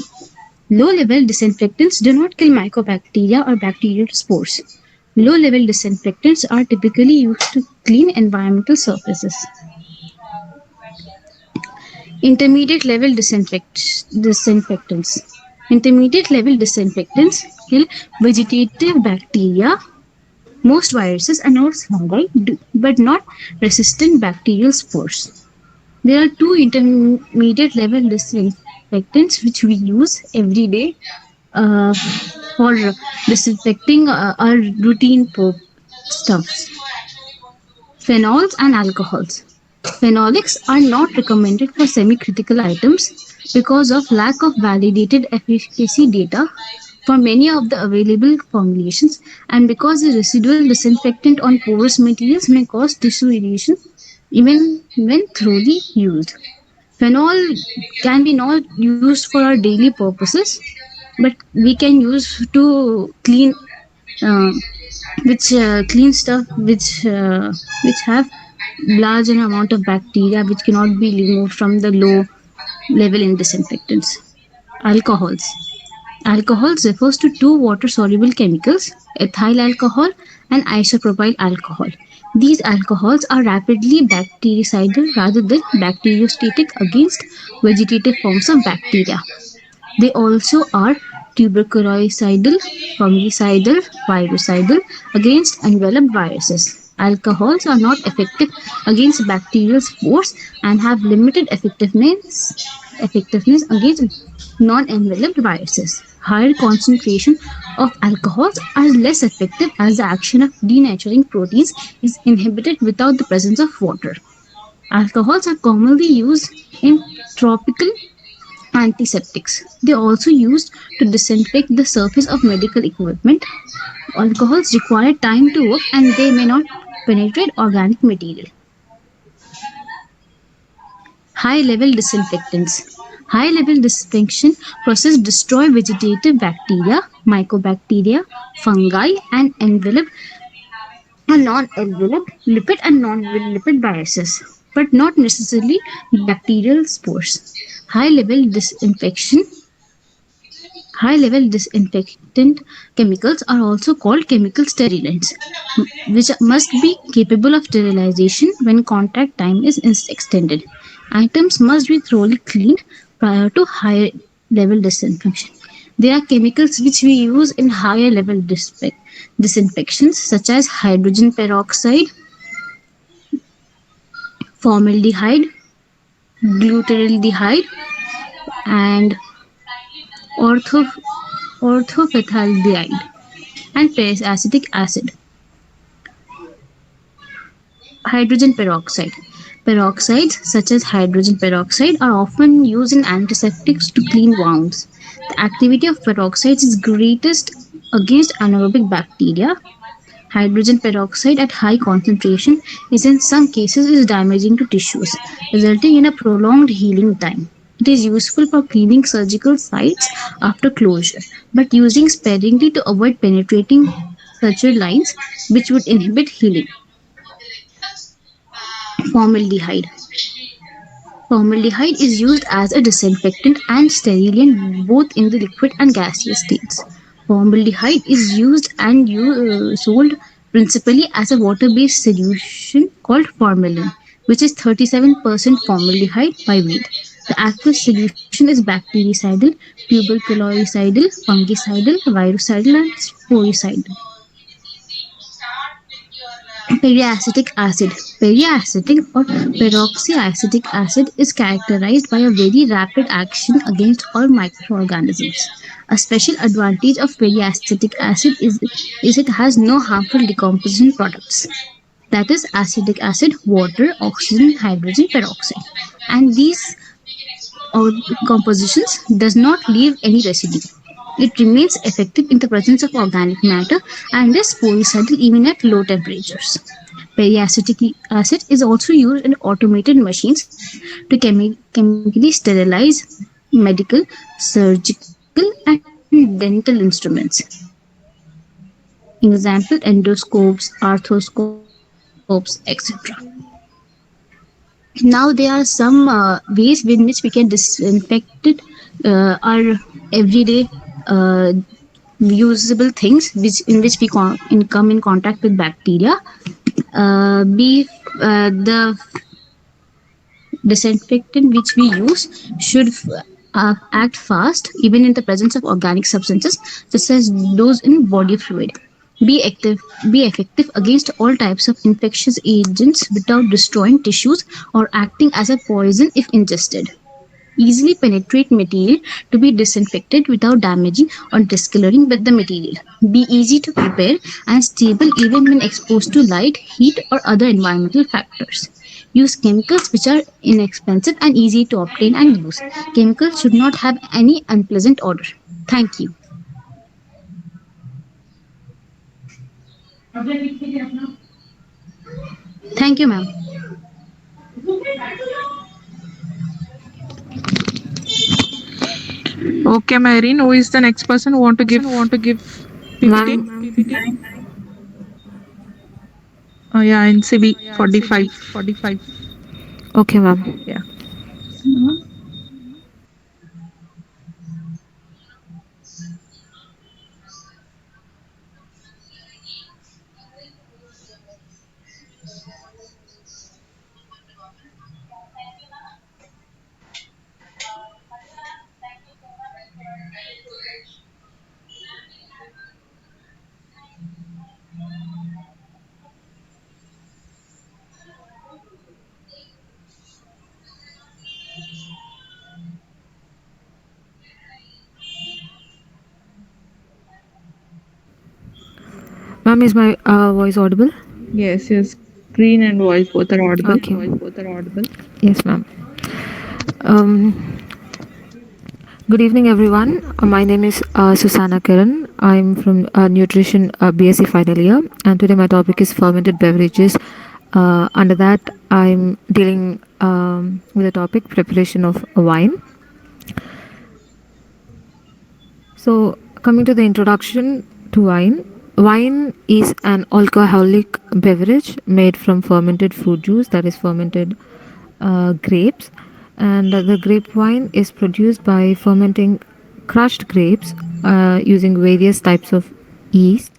[SPEAKER 5] Low level disinfectants do not kill mycobacteria or bacterial spores. Low level disinfectants are typically used to clean environmental surfaces. Intermediate level disinfectants. Intermediate level disinfectants kill vegetative bacteria, most viruses, and most fungi, but not resistant bacterial spores. There are two intermediate level disinfectants which we use every day for disinfecting our routine stuffs: phenols and alcohols. Phenolics are not recommended for semi-critical items because of lack of validated efficacy data for many of the available formulations and because the residual disinfectant on porous materials may cause tissue irritation even when thoroughly used. Phenol can be not used for our daily purposes but we can use to clean uh, which clean stuff which have large an amount of bacteria which cannot be removed from the low level in disinfectants. Alcohols. Alcohols refers to two water soluble chemicals, ethyl alcohol and isopropyl alcohol. These alcohols are rapidly bactericidal rather than bacteriostatic against vegetative forms of bacteria. They also are tuberculosidal, fungicidal, virucidal against enveloped viruses. Alcohols are not effective against bacterial spores and have limited effectiveness against non-enveloped viruses. Higher concentration of alcohols are less effective as the action of denaturing proteins is inhibited without the presence of water. Alcohols are commonly used in tropical antiseptics. They are also used to disinfect the surface of medical equipment. Alcohols require time to work and they may not penetrate organic material. High level disinfectants. High level disinfection process destroy vegetative bacteria, mycobacteria, fungi, and enveloped and non-enveloped lipid and non-lipid viruses, but not necessarily bacterial spores. High level disinfection High level disinfectant chemicals are also called chemical sterilants, which must be capable of sterilization when contact time is extended. Items must be thoroughly cleaned prior to higher level disinfection. There are chemicals which we use in higher level disinfections, such as hydrogen peroxide, formaldehyde, glutaraldehyde, and ortho orthophthaldehyde and acetic acid. Hydrogen peroxide. Peroxides, such as hydrogen peroxide, are often used in antiseptics to clean wounds. The activity of peroxides is greatest against anaerobic bacteria. Hydrogen peroxide at high concentration is in some cases is damaging to tissues, resulting in a prolonged healing time. It is useful for cleaning surgical sites after closure, but using sparingly to avoid penetrating suture lines, which would inhibit healing. Formaldehyde. Formaldehyde is used as a disinfectant and sterilant both in the liquid and gaseous states. Formaldehyde is used and sold principally as a water-based solution called formalin, which is 37% formaldehyde by weight. The active solution is bactericidal, tuberculosidal, fungicidal, virucidal, and sporicidal. Periacetic acid. Periacetic or peroxyacetic acid is characterized by a very rapid action against all microorganisms. A special advantage of periacetic acid is it has no harmful decomposition products. That is acetic acid, water, oxygen, hydrogen peroxide. And these or compositions does not leave any residue. It remains effective in the presence of organic matter and is polycidal even at low temperatures. Periacetic acid is also used in automated machines to chemically sterilize medical, surgical, and dental instruments. Example endoscopes, arthroscopes, etc. Now there are some ways in which we can disinfect our everyday usable things in which we come in contact with bacteria. Be the disinfectant which we use should act fast even in the presence of organic substances such as those in body fluid. Be effective against all types of infectious agents without destroying tissues or acting as a poison if ingested. Easily penetrate material to be disinfected without damaging or discoloring with the material. Be easy to prepare and stable even when exposed to light, heat, or other environmental factors. Use chemicals which are inexpensive and easy to obtain and use. Chemicals should not have any unpleasant odor. Thank you. Thank you, ma'am.
[SPEAKER 7] Okay, Marine, who is the next person who want to give PPT?
[SPEAKER 6] Ma'am,
[SPEAKER 7] Oh, yeah, NCB 45.
[SPEAKER 6] okay, ma'am.
[SPEAKER 7] Yeah.
[SPEAKER 6] Ma'am, is my voice audible?
[SPEAKER 7] Yes, yes. Green and voice both are audible.
[SPEAKER 6] Okay. Yes, ma'am. Um, Good evening, everyone. My name is Susanna Kiran. I'm from Nutrition BSc final year, and today my topic is fermented beverages. Under that, I'm dealing with the topic preparation of wine. So, coming to the introduction to wine, wine is an alcoholic beverage made from fermented fruit juice, that is, fermented grapes. And the grape wine is produced by fermenting crushed grapes using various types of yeast.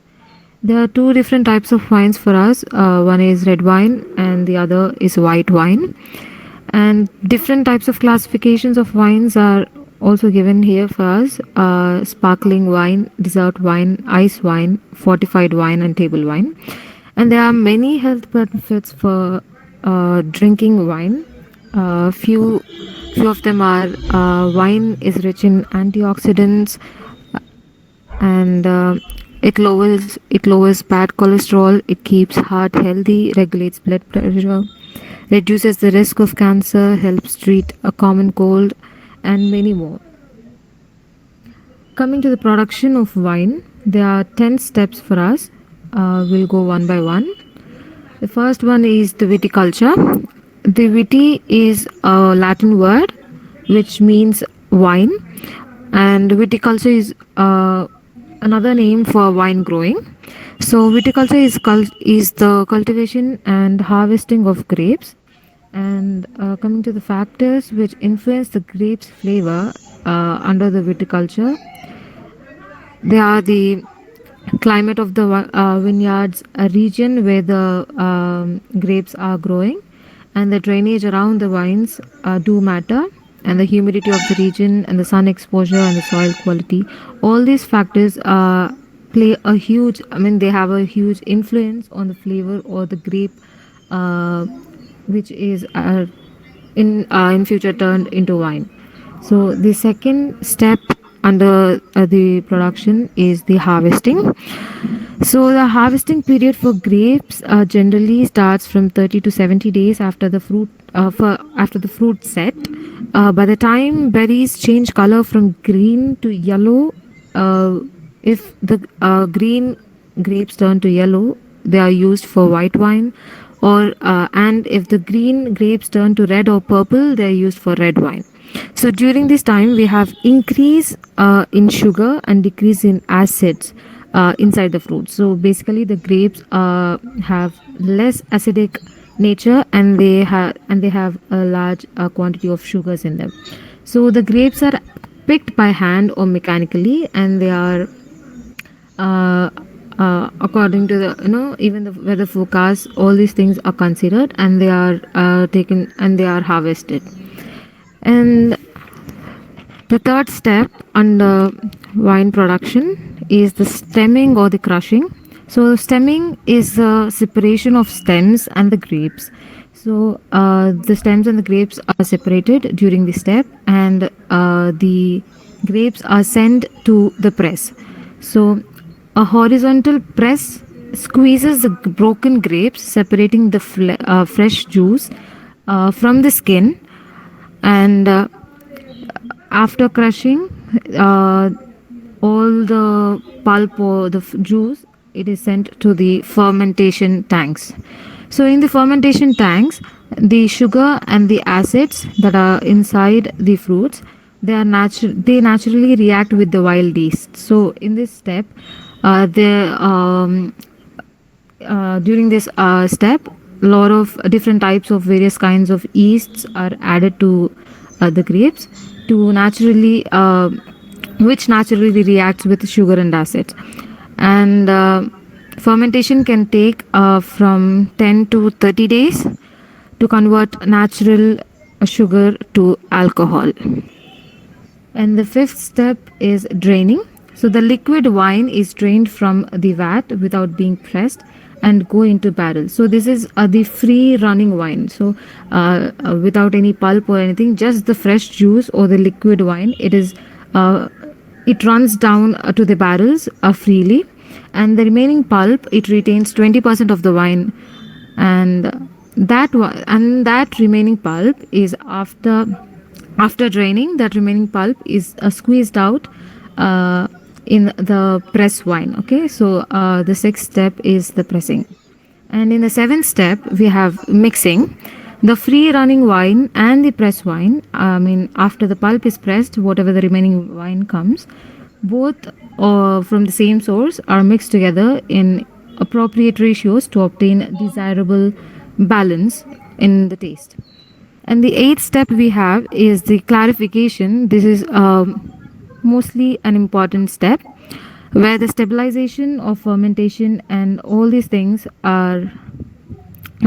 [SPEAKER 6] There are two different types of wines for us. One is red wine, and the other is white wine. And different types of classifications of wines are also given here for us: sparkling wine, dessert wine, ice wine, fortified wine, and table wine. And there are many health benefits for drinking wine. Few of them are wine is rich in antioxidants, and it lowers bad cholesterol, it keeps heart healthy, regulates blood pressure, reduces the risk of cancer, helps treat a common cold, and many more. Coming to the production of wine, there are 10 steps for us. We'll go one by one. The first one is the viticulture. The viti is a Latin word which means wine, and viticulture is another name for wine growing. So viticulture is the cultivation and harvesting of grapes. And coming to the factors which influence the grapes flavor under the viticulture, they are the climate of the vineyards, a region where the grapes are growing, and the drainage around the vines do matter, and the humidity of the region, and the sun exposure, and the soil quality. All these factors play a huge, I mean, they have a huge influence on the flavor or the grape, uh, which is in future turned into wine. So the second step under the production is the harvesting. So the harvesting period for grapes generally starts from 30 to 70 days after the fruit set. By the time berries change color from green to yellow, uh, if the green grapes turn to yellow, they are used for white wine, or and if the green grapes turn to red or purple, they are used for red wine. So during this time, we have increase in sugar and decrease in acids inside the fruit. So basically, the grapes have less acidic nature, and they have a large quantity of sugars in them. So the grapes are picked by hand or mechanically, and they are uh, according to the, even the weather forecast, all these things are considered, and they are taken and they are harvested. And the third step under wine production is the stemming or the crushing. So stemming is the separation of stems and the grapes. So the stems and the grapes are separated during this step, and the grapes are sent to the press. So a horizontal press squeezes the broken grapes, separating the fresh juice from the skin, and after crushing, uh, all the pulp or the juice, it is sent to the fermentation tanks. So in the fermentation tanks, the sugar and the acids that are inside the fruits they naturally react with the wild yeast. So in this step, the during this step, a lot of different types of various kinds of yeasts are added to the grapes to naturally which naturally reacts with sugar and acid. And fermentation can take from 10 to 30 days to convert natural sugar to alcohol. And the fifth step is draining. So the liquid wine is drained from the vat without being pressed and go into barrels. So this is the free running wine. So without any pulp or anything, just the fresh juice or the liquid wine. Uh, it runs down to the barrels freely, and the remaining pulp it retains 20% of the wine, and that remaining pulp is after draining, that remaining pulp is squeezed out in the press wine. Okay, so the sixth step is the pressing. And in the seventh step, we have mixing. The free running wine and the press wine, I mean, after the pulp is pressed, whatever the remaining wine comes, both from the same source are mixed together in appropriate ratios to obtain desirable balance in the taste. And the eighth step we have is the clarification. This is mostly an important step where the stabilization of fermentation and all these things are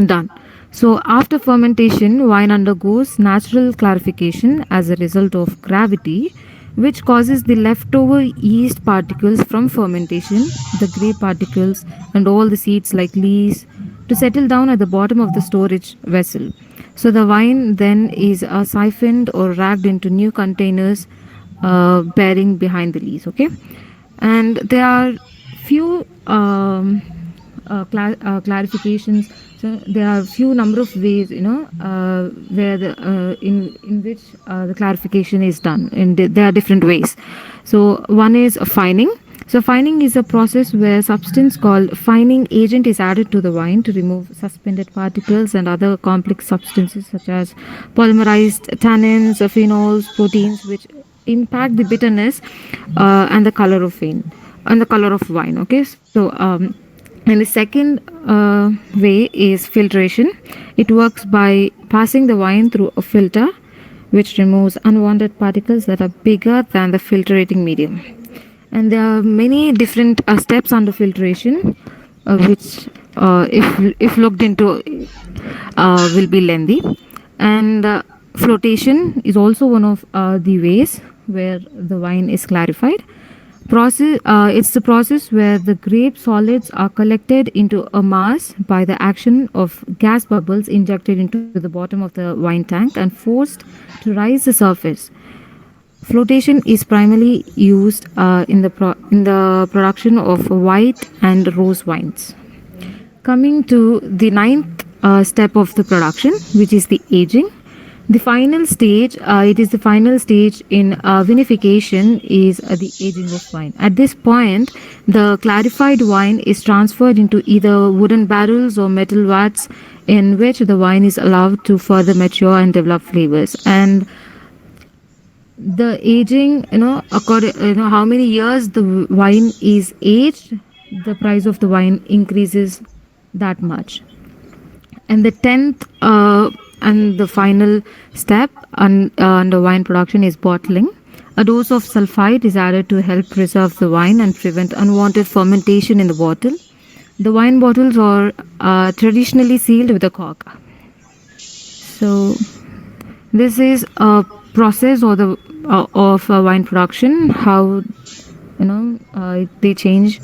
[SPEAKER 6] done. So, after fermentation, wine undergoes natural clarification as a result of gravity, which causes the leftover yeast particles from fermentation, the grape particles, and all the seeds like lees to settle down at the bottom of the storage vessel. So, the wine then is siphoned or racked into new containers bearing behind the lees. Okay, and there are few clarifications. So there are few number of ways, where the in which the clarification is done. And there are different ways. So one is fining. So fining is a process where substance called fining agent is added to the wine to remove suspended particles and other complex substances such as polymerized tannins, phenols, proteins, which impact the bitterness and the color of wine. Okay, so and the second way is filtration. It works by passing the wine through a filter, which removes unwanted particles that are bigger than the filtrating medium. And there are many different steps under filtration, which, if looked into, will be lengthy. And flotation is also one of the ways where the wine is clarified. It's the process where the grape solids are collected into a mass by the action of gas bubbles injected into the bottom of the wine tank and forced to rise the surface. Flotation is primarily used in the production of white and rose wines. Coming to the ninth step of the production, which is the aging. The final stage, it is the final stage in vinification, is the aging of wine. At this point, the clarified wine is transferred into either wooden barrels or metal vats, in which the wine is allowed to further mature and develop flavors. And the aging, according, how many years the wine is aged, the price of the wine increases that much. And the 10th and the final step under wine production is bottling. A dose of sulfite is added to help preserve the wine and prevent unwanted fermentation in the bottle. The wine bottles are traditionally sealed with a cork. So this is a process or the of wine production. How they change.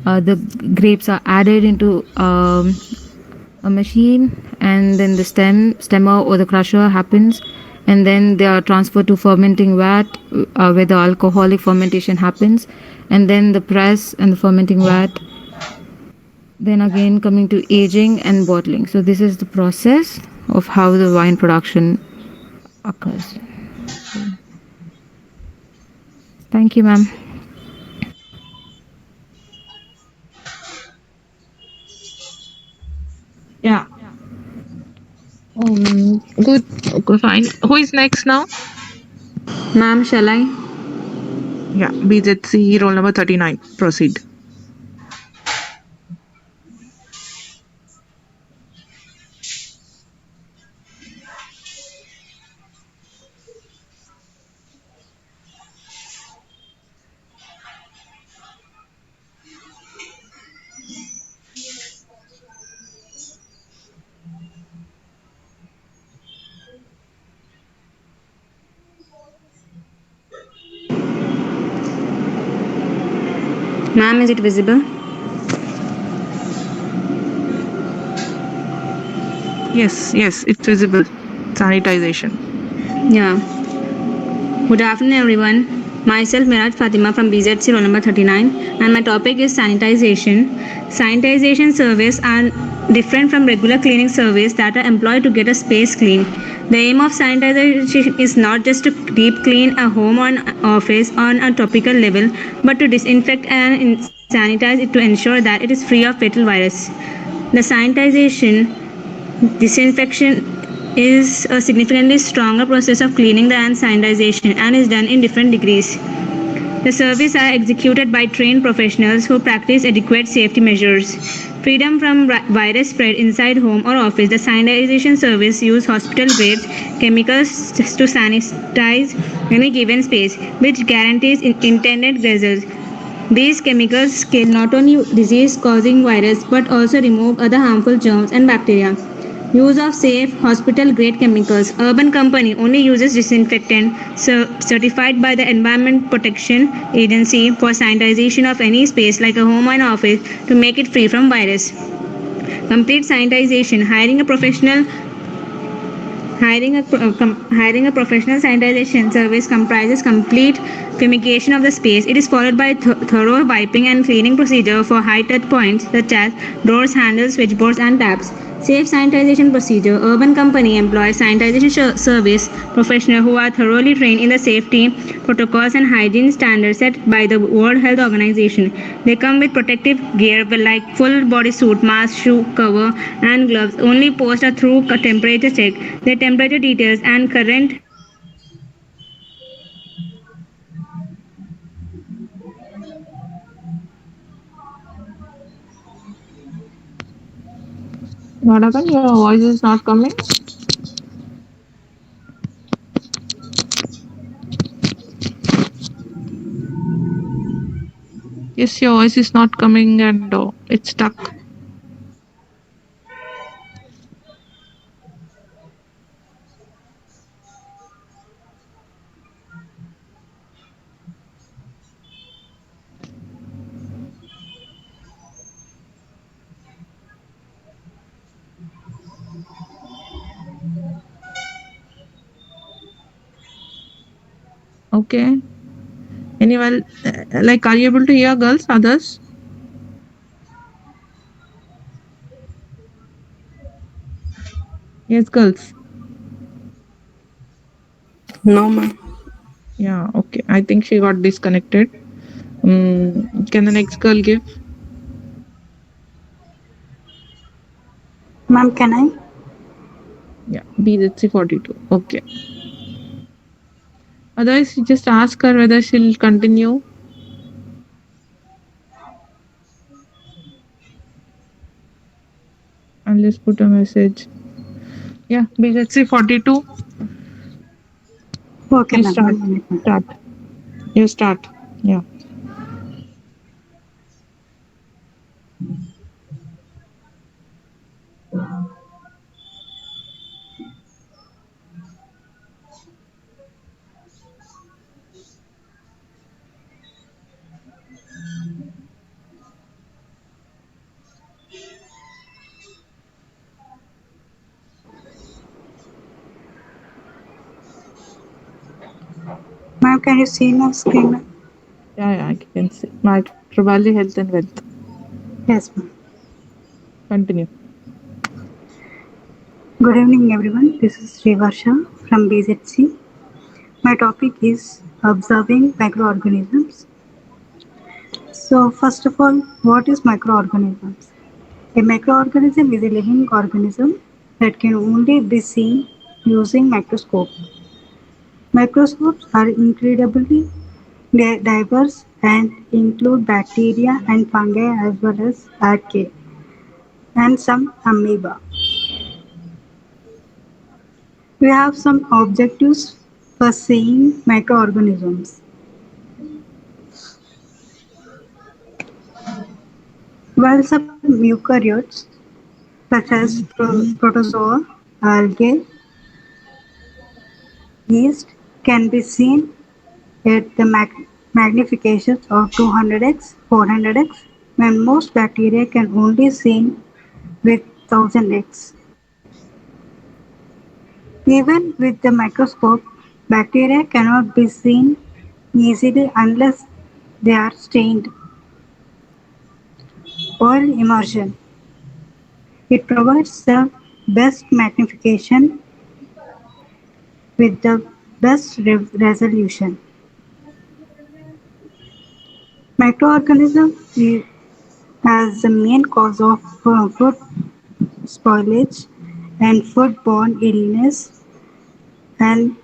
[SPEAKER 6] The grapes are added into a machine, and then the stemmer or the crusher happens, and then they are transferred to fermenting vat where the alcoholic fermentation happens, and then the press and the fermenting vat, then again coming to aging and bottling. So this is the process of how the wine production occurs. Thank you, ma'am.
[SPEAKER 7] Yeah. Good. Okay, fine. Who is next now?
[SPEAKER 5] Ma'am, shall I?
[SPEAKER 7] Yeah, BZC roll number 39. Proceed.
[SPEAKER 5] Ma'am, is it visible?
[SPEAKER 7] Yes, it's visible. Sanitization.
[SPEAKER 5] Yeah. Good afternoon, everyone. Myself, Miraj Fatima from BZC roll number 39, and my topic is sanitization. Sanitization surveys are different from regular cleaning surveys that are employed to get a space clean. The aim of sanitization is not just to deep clean a home or an office on a topical level, but to disinfect and sanitize it to ensure that it is free of fatal virus. The sanitization disinfection is a significantly stronger process of cleaning and sanitization and is done in different degrees. The surveys are executed by trained professionals who practice adequate safety measures. Freedom from virus spread inside home or office. The sanitization service use hospital grade chemicals to sanitize any given space, which guarantees intended results. These chemicals kill not only disease causing virus but also remove other harmful germs and bacteria. Use of safe hospital grade chemicals. Urban Company only uses disinfectant certified by the Environment Protection Agency for sanitization of any space like a home or office to make it free from virus. Complete sanitization. Hiring a professional sanitization service comprises complete fumigation of the space. It is followed by thorough wiping and cleaning procedure for high touch points such as doors, handles, switchboards, and taps. Safe sanitization procedure. Urban Company employs sanitization service professionals who are thoroughly trained in the safety protocols and hygiene standards set by the World Health Organization. They come with protective gear like full body suit, mask, shoe cover, and gloves. Only post a through temperature check. Their temperature details and current.
[SPEAKER 7] What happened? Your voice is not coming? Yes, your voice is not coming and it's stuck. Okay. Anyway, like, are you able to hear girls, others? Yes, girls.
[SPEAKER 5] No, ma'am.
[SPEAKER 7] Yeah, okay. I think she got disconnected. Can the next girl give?
[SPEAKER 5] Ma'am, can I?
[SPEAKER 7] Yeah, BZC 42. Okay. Otherwise, you just ask her whether she'll continue. I'll just put a message. Yeah, BZC 42.
[SPEAKER 5] Okay,
[SPEAKER 7] You
[SPEAKER 5] ma'am.
[SPEAKER 7] start.
[SPEAKER 5] 1 minute, ma'am.
[SPEAKER 7] Start. You start. Yeah.
[SPEAKER 5] Ma'am, can you see my screen, ma'am?
[SPEAKER 7] Yeah, I can see. Microbiology, health and wealth.
[SPEAKER 5] Yes, ma'am.
[SPEAKER 7] Continue.
[SPEAKER 5] Good evening, everyone. This is Srivarsha from BZC. My topic is observing microorganisms. So, first of all, what is microorganisms? A microorganism is a living organism that can only be seen using microscope.
[SPEAKER 8] Microscopes are incredibly diverse and include bacteria and fungi as well as archaea and some amoeba. We have some objectives for seeing microorganisms. While some eukaryotes, such as protozoa, algae, yeast, can be seen at the magnifications of 200x, 400x, when most bacteria can only seen with 1000x. Even with the microscope, bacteria cannot be seen easily unless they are stained. Oil immersion. It provides the best magnification with the best resolution. Microorganisms as the main cause of food spoilage and foodborne illness and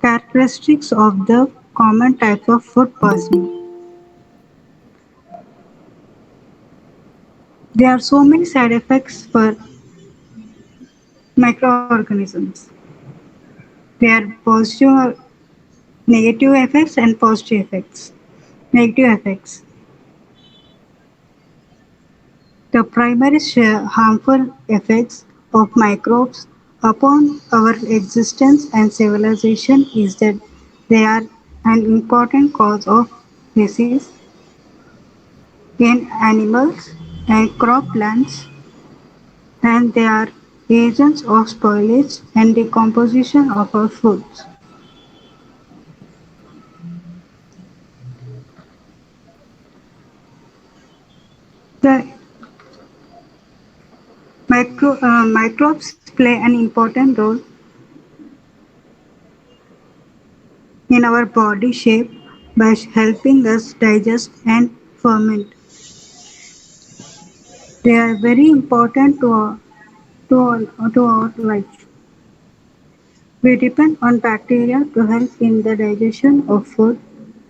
[SPEAKER 8] characteristics of the common types of food poisoning. There are so many side effects for microorganisms. There are positive, negative effects and positive effects. Negative effects. The primary harmful effects of microbes upon our existence and civilization is that they are an important cause of disease in animals and croplands, and they are agents of spoilage and decomposition of our foods. The microbes play an important role in our body shape by helping us digest and ferment. They are very important to our life. We depend on bacteria to help in the digestion of food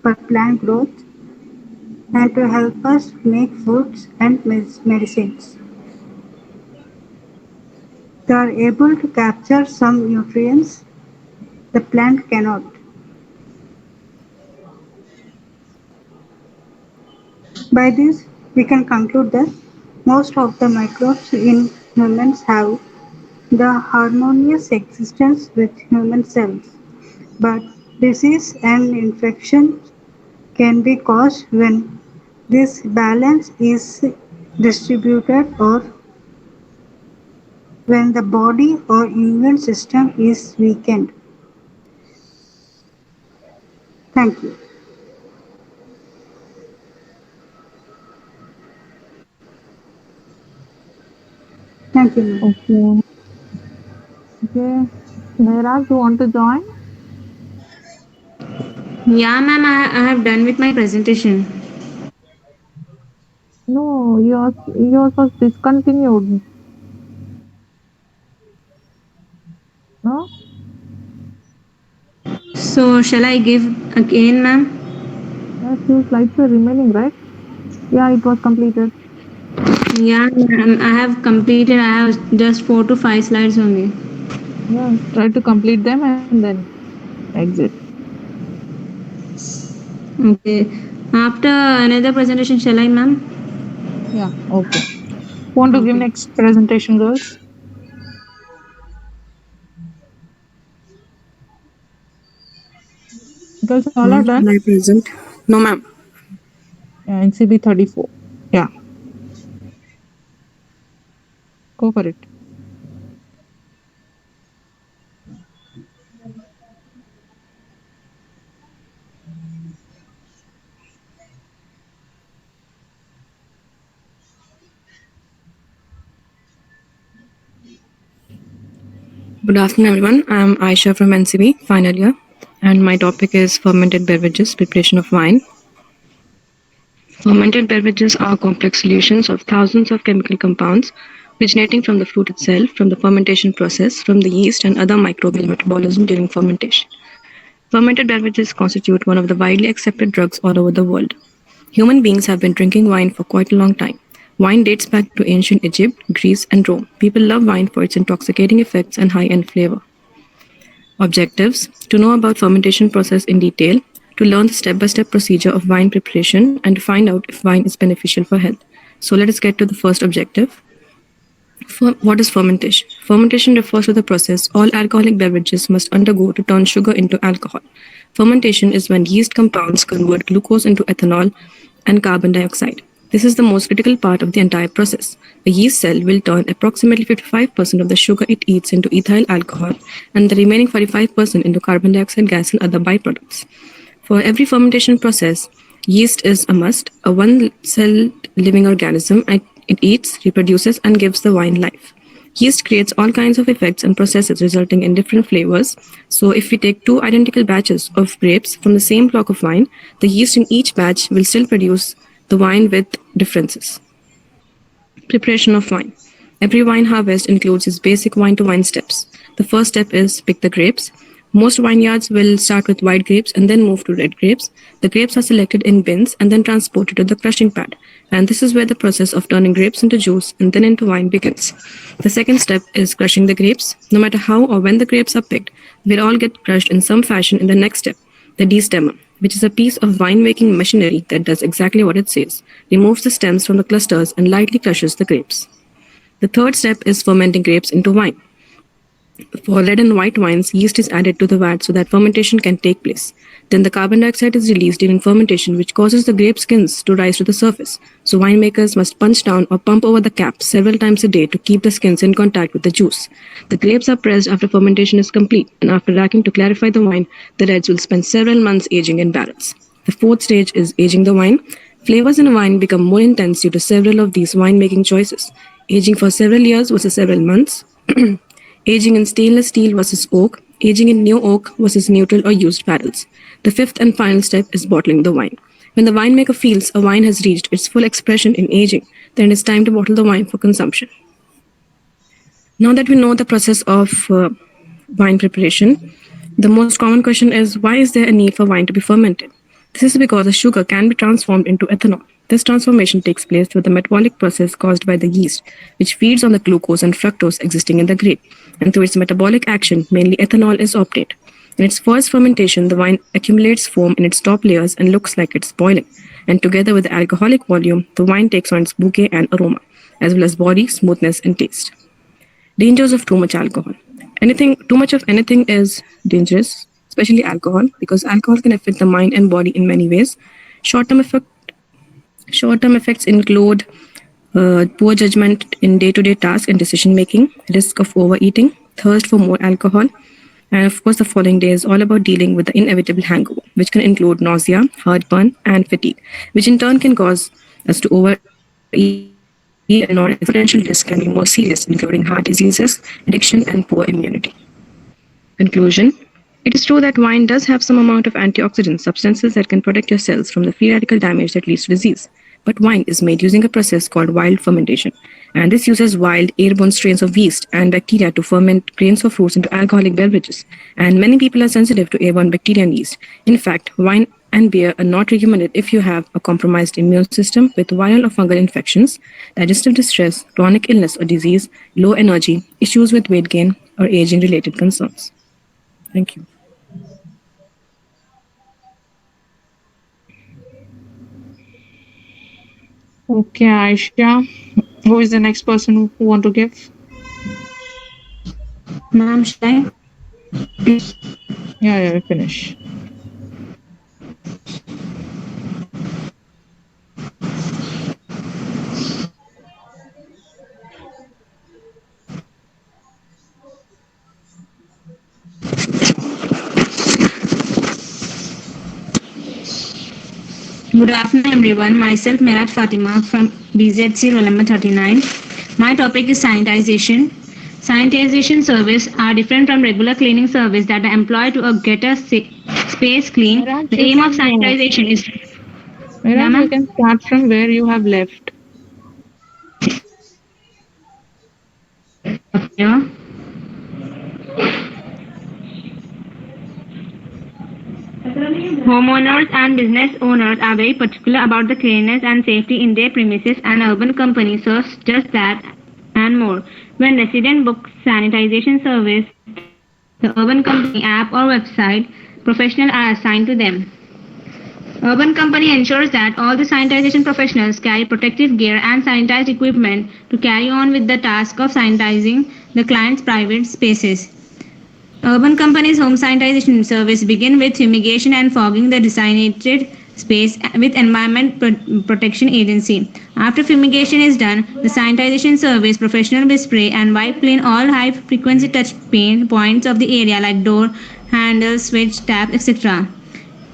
[SPEAKER 8] for plant growth and to help us make foods and medicines. They are able to capture some nutrients the plant cannot. By this, we can conclude that most of the microbes in humans have the harmonious existence with human cells, but disease and infection can be caused when this balance is distributed or when the body or immune system is weakened. Thank you. Thank you, ma'am.
[SPEAKER 7] Okay. Okay. Meera, you want to join?
[SPEAKER 5] Yeah, ma'am, I have done with my presentation.
[SPEAKER 7] No, yours was discontinued. No?
[SPEAKER 5] So, shall I give again, ma'am?
[SPEAKER 7] Yeah, few slides were remaining, right? Yeah, it was completed.
[SPEAKER 5] Yeah, ma'am, I have completed. I have just 4 to 5 slides only.
[SPEAKER 7] Yeah, try to complete them and then exit.
[SPEAKER 5] Okay. After another presentation, shall I, ma'am?
[SPEAKER 7] Yeah, okay. Want to give
[SPEAKER 5] Okay.
[SPEAKER 7] next presentation, girls? Girls, all are
[SPEAKER 9] Ma'am,
[SPEAKER 7] done?
[SPEAKER 9] can I present? No, ma'am.
[SPEAKER 7] Yeah, NCB 34. Yeah, go for it.
[SPEAKER 9] Good afternoon, everyone. I'm Aisha from NCB, final year, and my topic is fermented beverages, preparation of wine. Fermented beverages are complex solutions of thousands of chemical compounds originating from the fruit itself, from the fermentation process, from the yeast and other microbial metabolism during fermentation. Fermented beverages constitute one of the widely accepted drugs all over the world. Human beings have been drinking wine for quite a long time. Wine dates back to ancient Egypt, Greece, and Rome. People love wine for its intoxicating effects and high-end flavor. Objectives: to know about fermentation process in detail, to learn the step-by-step procedure of wine preparation, and to find out if wine is beneficial for health. So let us get to the first objective. What is fermentation? Fermentation refers to the process all alcoholic beverages must undergo to turn sugar into alcohol. Fermentation is when yeast compounds convert glucose into ethanol and carbon dioxide. This is the most critical part of the entire process. A yeast cell will turn approximately 55% of the sugar it eats into ethyl alcohol and the remaining 45% into carbon dioxide gas and other byproducts. For every fermentation process, yeast is a must, a one-celled living organism. It eats, reproduces, and gives the wine life. Yeast creates all kinds of effects and processes resulting in different flavors. So if we take two identical batches of grapes from the same block of wine, the yeast in each batch will still produce the wine with differences. Preparation of wine. Every wine harvest includes its basic wine-to-wine steps. The first step is pick the grapes. Most vineyards will start with white grapes and then move to red grapes. The grapes are selected in bins and then transported to the crushing pad. And this is where the process of turning grapes into juice and then into wine begins. The second step is crushing the grapes. No matter how or when the grapes are picked, they'll all get crushed in some fashion in the next step, the destemmer, which is a piece of winemaking machinery that does exactly what it says, removes the stems from the clusters and lightly crushes the grapes. The third step is fermenting grapes into wine. For red and white wines, yeast is added to the vat so that fermentation can take place. Then the carbon dioxide is released during fermentation, which causes the grape skins to rise to the surface. So winemakers must punch down or pump over the cap several times a day to keep the skins in contact with the juice. The grapes are pressed after fermentation is complete, and after racking to clarify the wine, the reds will spend several months aging in barrels. The fourth stage is aging the wine. Flavors in a wine become more intense due to several of these winemaking choices. Aging for several years versus several months. Aging in stainless steel versus oak, aging in new oak versus neutral or used barrels. The fifth and final step is bottling the wine. When the winemaker feels a wine has reached its full expression in aging, then it's time to bottle the wine for consumption. Now that we know the process of wine preparation, the most common question is, why is there a need for wine to be fermented? This is because the sugar can be transformed into ethanol. This transformation takes place through the metabolic process caused by the yeast, which feeds on the glucose and fructose existing in the grape, and through its metabolic action, mainly ethanol is obtained. In its first fermentation, the wine accumulates foam in its top layers and looks like it's boiling, and together with the alcoholic volume, the wine takes on its bouquet and aroma, as well as body, smoothness, and taste. Dangers of too much alcohol. Too much of anything is dangerous, especially alcohol, because alcohol can affect the mind and body in many ways. Short-term effect, Short-term effects include poor judgment in day-to-day tasks and decision-making, risk of overeating, thirst for more alcohol, and of course, the following day is all about dealing with the inevitable hangover, which can include nausea, heartburn, and fatigue, which in turn can cause us to overeat and non potential risk can be more serious, including heart diseases, addiction, and poor immunity. Conclusion. It is true that wine does have some amount of antioxidants, substances that can protect your cells from the free radical damage that leads to disease. But wine is made using a process called wild fermentation, and this uses wild airborne strains of yeast and bacteria to ferment grains of fruits into alcoholic beverages. And many people are sensitive to airborne bacteria and yeast. In fact, wine and beer are not recommended if you have a compromised immune system with viral or fungal infections, digestive distress, chronic illness or disease, low energy, issues with weight gain, or aging related concerns. Thank you.
[SPEAKER 7] Okay, Aisha. Who is the next person who want to give?
[SPEAKER 3] Ma'am, should I?
[SPEAKER 7] Yeah, finish.
[SPEAKER 3] Good afternoon, everyone. Myself, Merat Fatima from BZC roll number 39. My topic is sanitization. Sanitization service are different from regular cleaning service that are employed to get a space clean.
[SPEAKER 7] Merat,
[SPEAKER 3] The
[SPEAKER 7] you
[SPEAKER 3] aim of
[SPEAKER 7] can
[SPEAKER 3] sanitization is. Yeah,
[SPEAKER 7] Merat, you
[SPEAKER 3] ma'am.
[SPEAKER 7] can start from where you have left.
[SPEAKER 3] Okay.
[SPEAKER 5] Homeowners and business owners are very particular about the cleanliness and safety in their premises, and urban company serves just that and more. When resident book sanitization service through the urban company app or website, professionals are assigned to them. Urban Company ensures that all the sanitization professionals carry protective gear and sanitized equipment to carry on with the task of sanitizing the client's private spaces. Urban Company's home sanitization service begin with fumigation and fogging the designated space with Environment Protection Agency. After fumigation is done, the sanitization service professional will spray and wipe clean all high frequency touch pain points of the area like door, handles, switch, tap, etc.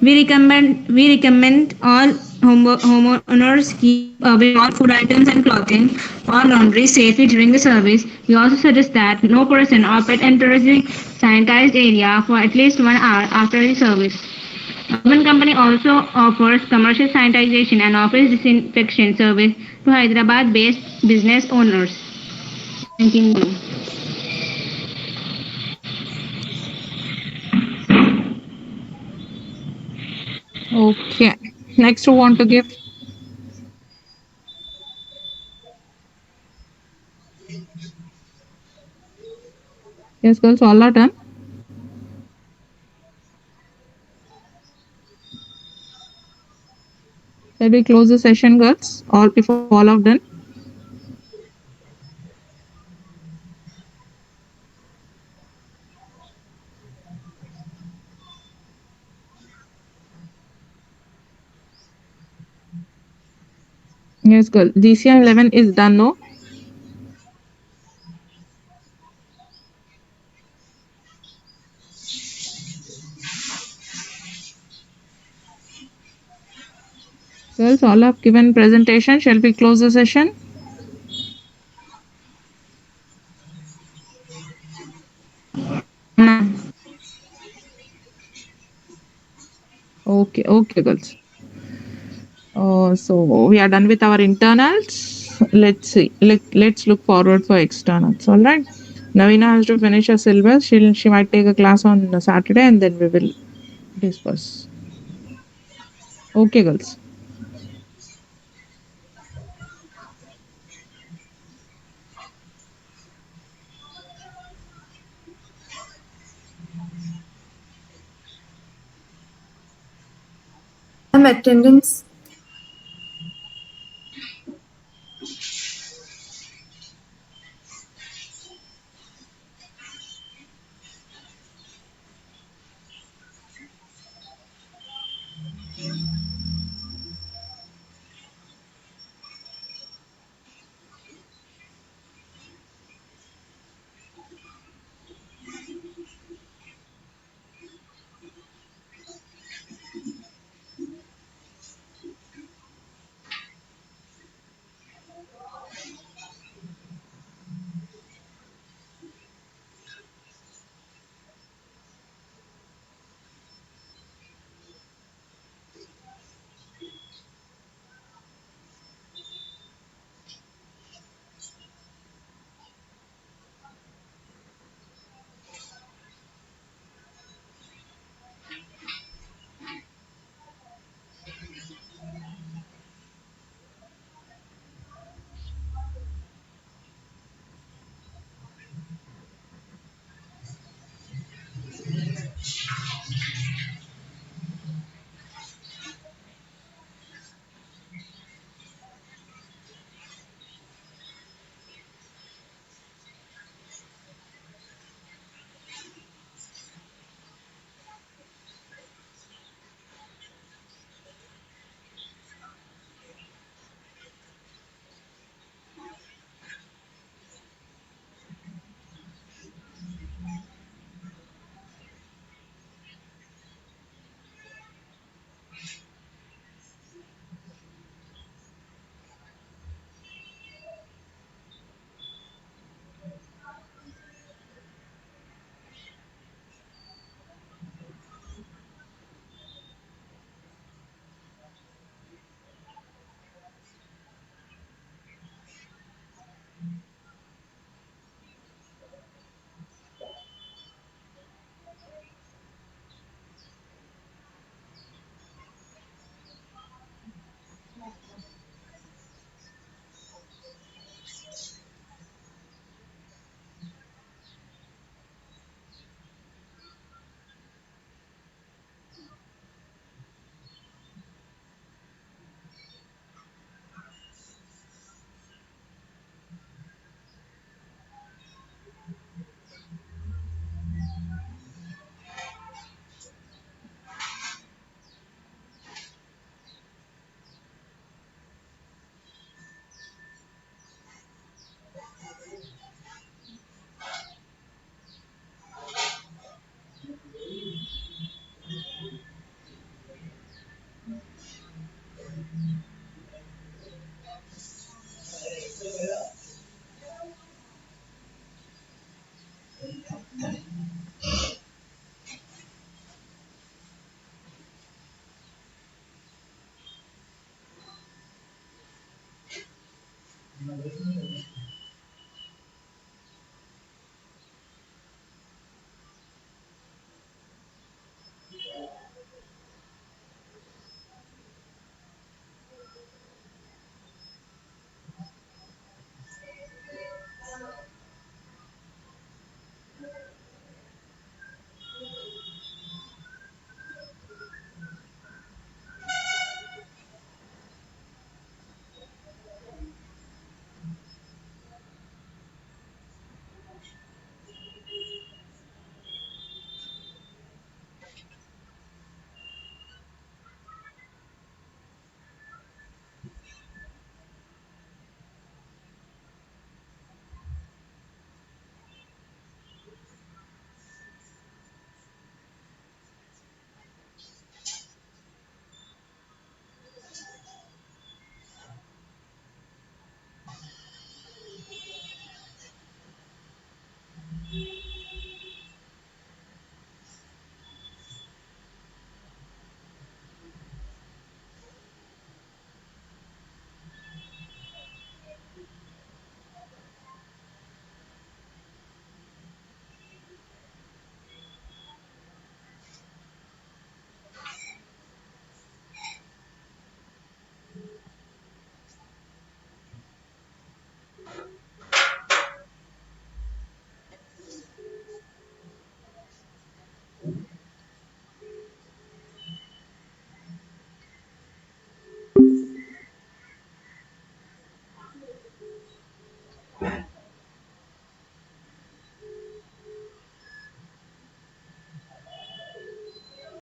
[SPEAKER 5] We recommend all homeowners keep away all food items and clothing or laundry safely during the service. We also suggest that no person or pet enters the sanitized area for at least 1 hour after the service. Urban Company also offers commercial sanitization and office disinfection service to Hyderabad-based business owners. Thank you.
[SPEAKER 7] Okay. Next, who want to give? Yes, girls, all are done. Shall we close the session, girls? All if all have done. Yes, girl. GCM 11 is done, no? Girls, all have given presentation. Shall we close the session? Okay, okay, girls. So we are done with our internals. Let's see. Let's look forward for externals. All right. Navina has to finish her syllabus. She might take a class on Saturday and then we will disperse. Okay, girls.
[SPEAKER 10] Attendance